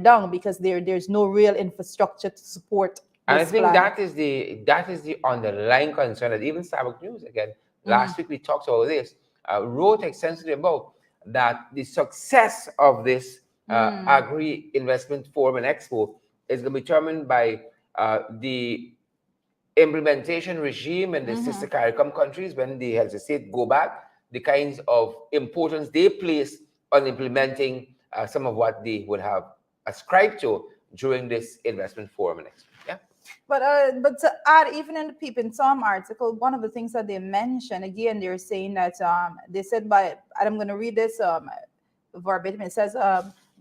down, because there's no real infrastructure to support. And I think that is the underlying concern that even Starbucks News, again, last week we talked about this, wrote extensively about that the success of this agri-investment forum and expo is going to be determined by the implementation regime in the sister CARICOM countries when the health state go back, the kinds of importance they place on implementing some of what they would have ascribed to during this investment forum and expo. Yeah. But to add, even in the People in Tom article, one of the things that they mentioned, again, they're saying that they said and I'm going to read this verbatim. It says,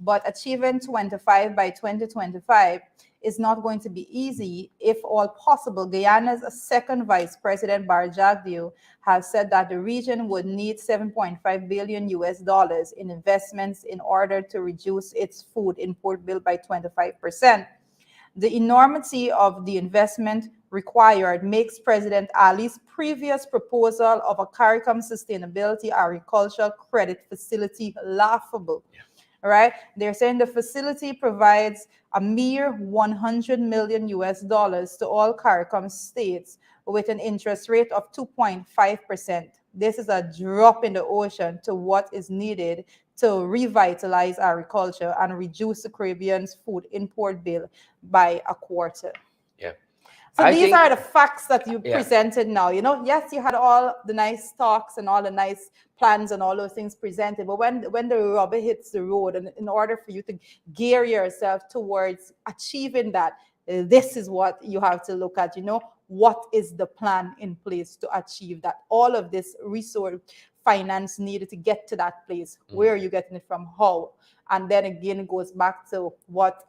but achieving 25 by 2025 is not going to be easy if all possible. Guyana's second vice president, Barjagdio, has said that the region would need $7.5 billion US in investments in order to reduce its food import bill by 25%. The enormity of the investment required makes President Ali's previous proposal of a CARICOM Sustainability Agricultural Credit Facility laughable. Right? They're saying the facility provides a mere $100 million US to all CARICOM states with an interest rate of 2.5%. This is a drop in the ocean to what is needed to revitalize agriculture and reduce the Caribbean's food import bill by a quarter. Yeah. So these are the facts that you presented now. You know, yes, you had all the nice talks and all the nice plans and all those things presented, but when the rubber hits the road, and in order for you to gear yourself towards achieving that, this is what you have to look at. You know, what is the plan in place to achieve that? All of this resource finance needed to get to that place. Where are you getting it from? How? And then again, it goes back to what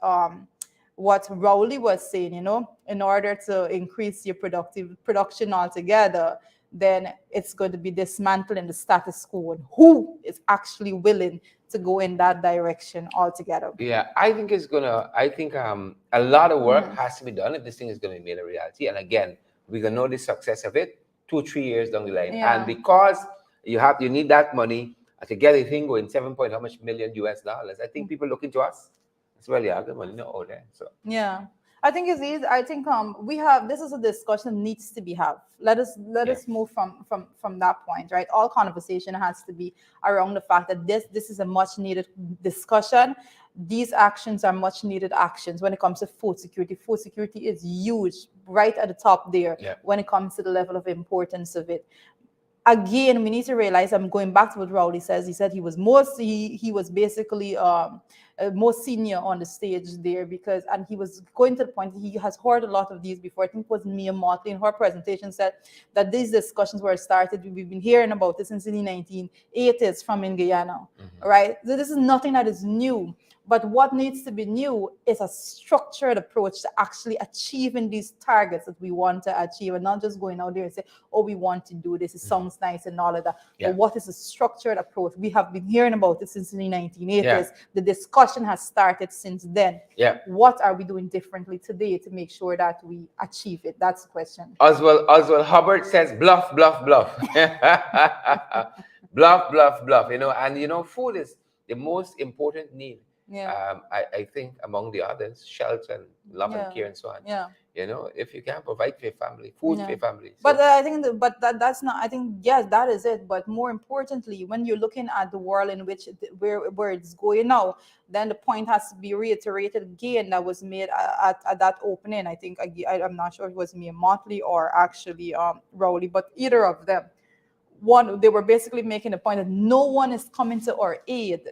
Rowley was saying, you know, in order to increase your production altogether, then it's going to be dismantling the status quo. And who is actually willing to go in that direction altogether? Yeah, I think a lot of work has to be done if this thing is going to be made a reality. And again, we're going to know the success of it 2-3 years down the line. And because you need that money to get a thing going, how much million US dollars. I think people looking to us. It's really good money out there. So yeah. I think it's easy. I think we have, this is a discussion that needs to be have. Let us move from that point, right? All conversation has to be around the fact that this is a much needed discussion. These actions are much needed actions when it comes to food security. Food security is huge, right at the top there when it comes to the level of importance of it. Again, we need to realize, I'm going back to what Rowley says. He said he was he was basically more senior on the stage there, because, and he was going to the point, he has heard a lot of these before. I think it was Mia Motley in her presentation said that these discussions were started, we've been hearing about this since the 1980s from in Guyana, right? So this is nothing that is new. But what needs to be new is a structured approach to actually achieving these targets that we want to achieve, and not just going out there and say, oh, we want to do this. It sounds nice and all of that. But what is a structured approach? We have been hearing about it since the 1980s. The discussion has started since then. What are we doing differently today to make sure that we achieve it? That's the question. Oswald Hubbard says, bluff, bluff, bluff. Bluff, bluff, bluff. And food is the most important need. I think among the others, shelter and love and care and so on. If you can provide for your family, food for your family. But I think that's not, I think, yes, that is it. But more importantly, when you're looking at the world in which where it's going now, then the point has to be reiterated again that was made at that opening. I think I'm not sure if it was Mia Motley or actually Rowley, but either of them. They were basically making the point that no one is coming to our aid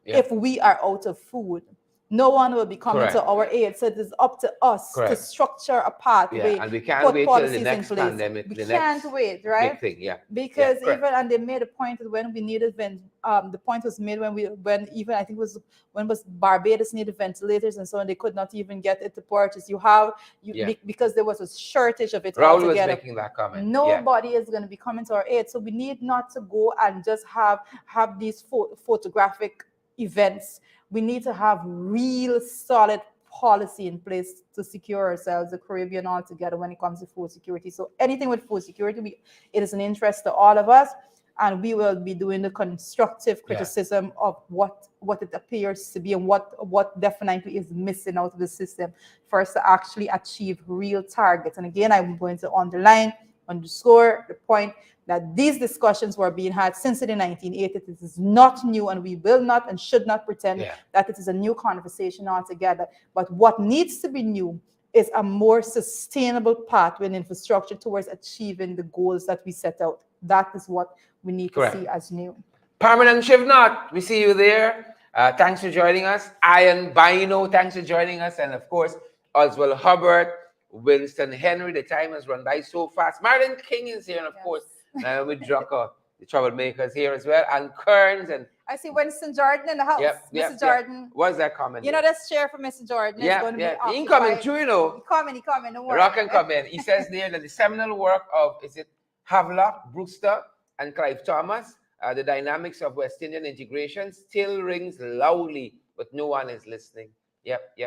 if we are out of food. No one will be coming to our aid. So it is up to us to structure a pathway. And we can't wait till the next pandemic. We can't wait, right? Big thing, because and they made a point that when we needed the point was made when even I think it was when was Barbados needed ventilators and so on, they could not even get it to purchase. Because there was a shortage of it. Raul was making that comment. Nobody is going to be coming to our aid. So we need not to go and just have these photographic events. We need to have real solid policy in place to secure ourselves, the Caribbean altogether, when it comes to food security. So anything with food security, it is an interest to all of us, and we will be doing the constructive criticism of what it appears to be and what definitely is missing out of the system for us to actually achieve real targets. And again, I'm going to underscore the point that these discussions were being had since the 1980s. It is not new, and we will not and should not pretend that it is a new conversation altogether. But what needs to be new is a more sustainable pathway and infrastructure towards achieving the goals that we set out. That is what we need to see as new. Permanent Shivnot, we see you there. Thanks for joining us. Ian Bino, thanks for joining us. And of course, Oswald Hubbard, Winston Henry. The time has run by so fast. Marilyn King is here, and of course, with Drucker, the troublemakers here as well, and Kearns. And I see Winston Jordan in the house. Mr. Jordan. What's that comment? That's share for Mr. Jordan. He coming too, He coming, don't worry. Rock and come in. He says there that the seminal work of, Havelock, Brewster, and Clive Thomas, the dynamics of West Indian integration still rings loudly, but no one is listening. Yep.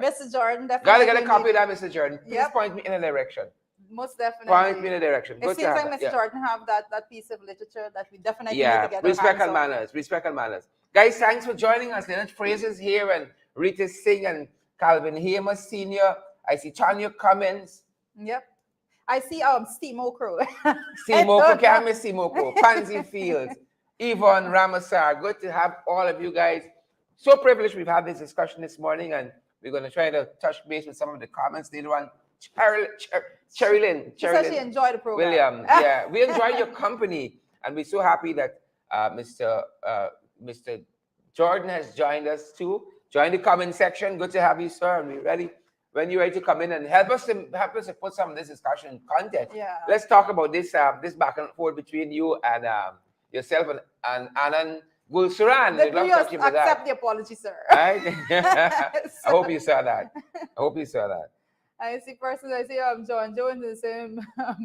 Mr. Jordan, definitely. Gotta get a copy of that, Mr. Jordan. Please point me in a direction. Most definitely. Point me in a direction. It seems like Mr. Jordan have that piece of literature that we definitely need to get respect and manners. Respect and manners. Guys, thanks for joining us. Leonard Fraser's here, and Rita Singh and Calvin Hamer Sr. I see Tanya Cummins. Yep. I see Steve Mokro. Steve Mokro, can't miss Steve Mokro. Pansy Fields, Yvonne Ramasar. Good to have all of you guys. So privileged we've had this discussion this morning, and we're going to try to touch base with some of the comments later on. Cherry Lynn. She enjoyed the program. William, we enjoy your company, and we're so happy that Mr. Jordan has joined us too. Join the comment section. Good to have you, sir. And we're ready when you're ready to come in and help us to put some of this discussion in content. Let's talk about this back and forth between you and yourself and Anand Gulsuran. Accept the apology, sir. Right? I hope you saw that. I see persons. I see John Jones the same.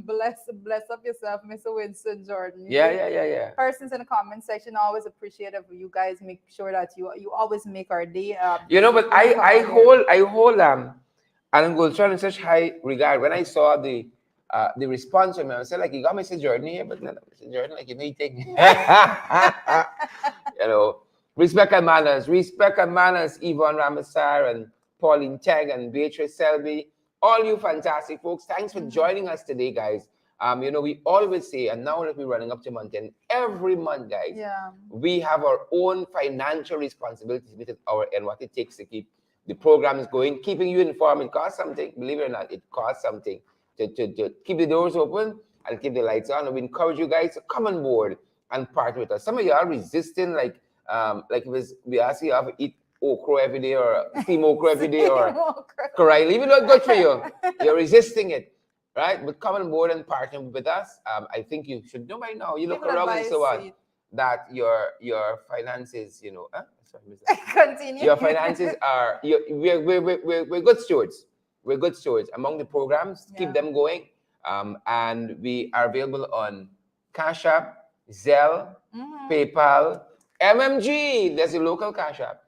Bless up yourself, Mr. Winston Jordan. Yeah. Persons in the comment section, always appreciative of you guys. Make sure that you always make our day. But I hold Alan Goldstone in such high regard. When I saw the response from him, I said, like, you got Mr. Jordan here, but not Mr. Jordan, like, you know, you take respect and manners, Yvonne Ramasar and Pauline Teg and Beatrice Selby, all you fantastic folks. Thanks for joining us today, guys. We always say, and now that we're running up to month end, every month, guys, we have our own financial responsibilities with our and what it takes to keep the programs going, keeping you informed. It costs something, believe it or not, it costs something to keep the doors open and keep the lights on. And we encourage you guys to come on board and partner with us. Some of you are resisting, like we ask you to eat okra every day or steam okra every day or correct, even though it's good for you, you're resisting it, right? But come on board and partner with us. I think you should know by now. You look around and so on that your finances, Continue. Your finances are we're good stewards. We're good stewards among the programs. Keep them going. And we are available on Cash App, Zelle, PayPal, MMG. There's a local Cash App,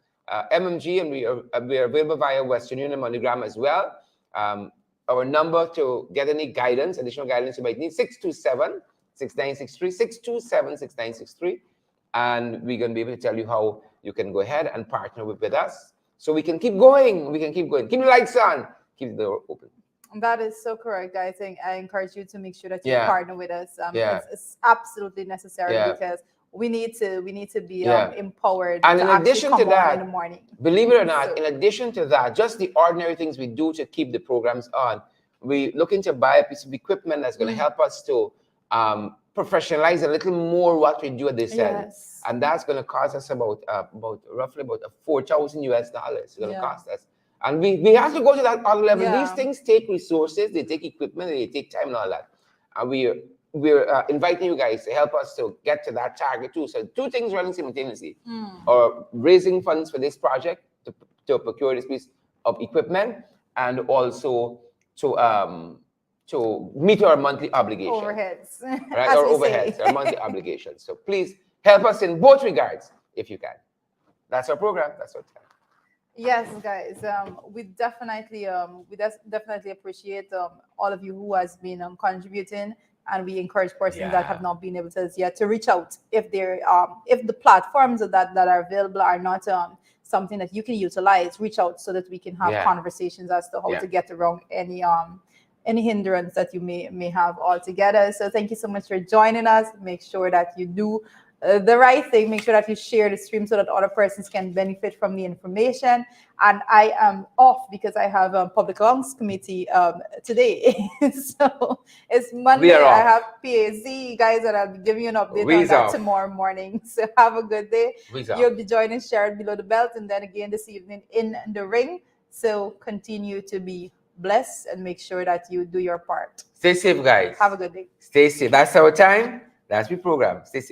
MMG, and we are available via Western Union MoneyGram as well. Our number to get any guidance, additional guidance you might need, 627-6963, 627-6963. And we're going to be able to tell you how you can go ahead and partner with us so we can keep going. Keep the lights on, keep the door open. That is so correct. I think I encourage you to make sure that you partner with us. It's absolutely necessary because we need to be empowered. And in addition to that, in the morning, believe it or not, in addition to that, just the ordinary things we do to keep the programs on, we looking to buy a piece of equipment that's going to help us to professionalize a little more what we do at this end, and that's going to cost us about roughly $4,000 US. It's going to cost us. And we have to go to that other level. These things take resources, they take equipment, they take time and all that. And we're inviting you guys to help us to get to that target too. So 2 things running simultaneously. Or raising funds for this project to procure this piece of equipment, and also to meet our monthly obligations. Overheads. Right? Our overheads, our monthly obligations. So please help us in both regards if you can. That's our program. That's our time. Yes, guys. We definitely appreciate all of you who has been contributing, and we encourage persons that have not been able to yet to reach out if they're if the platforms that are available are not something that you can utilize. Reach out so that we can have conversations as to how to get around any hindrance that you may have altogether. So thank you so much for joining us. Make sure that you do the right thing. Make sure that you share the stream so that other persons can benefit from the information. And I am off because I have a public accounts committee today. So it's Monday. I have PAZ, guys, and I'll be giving you an update on that tomorrow morning. So have a good day. You'll be joining Sharon Below the Belt, and then again this evening in the ring. So continue to be blessed and make sure that you do your part. Stay safe, guys. Have a good day. Stay safe. That's our time. That's the program. Stay safe.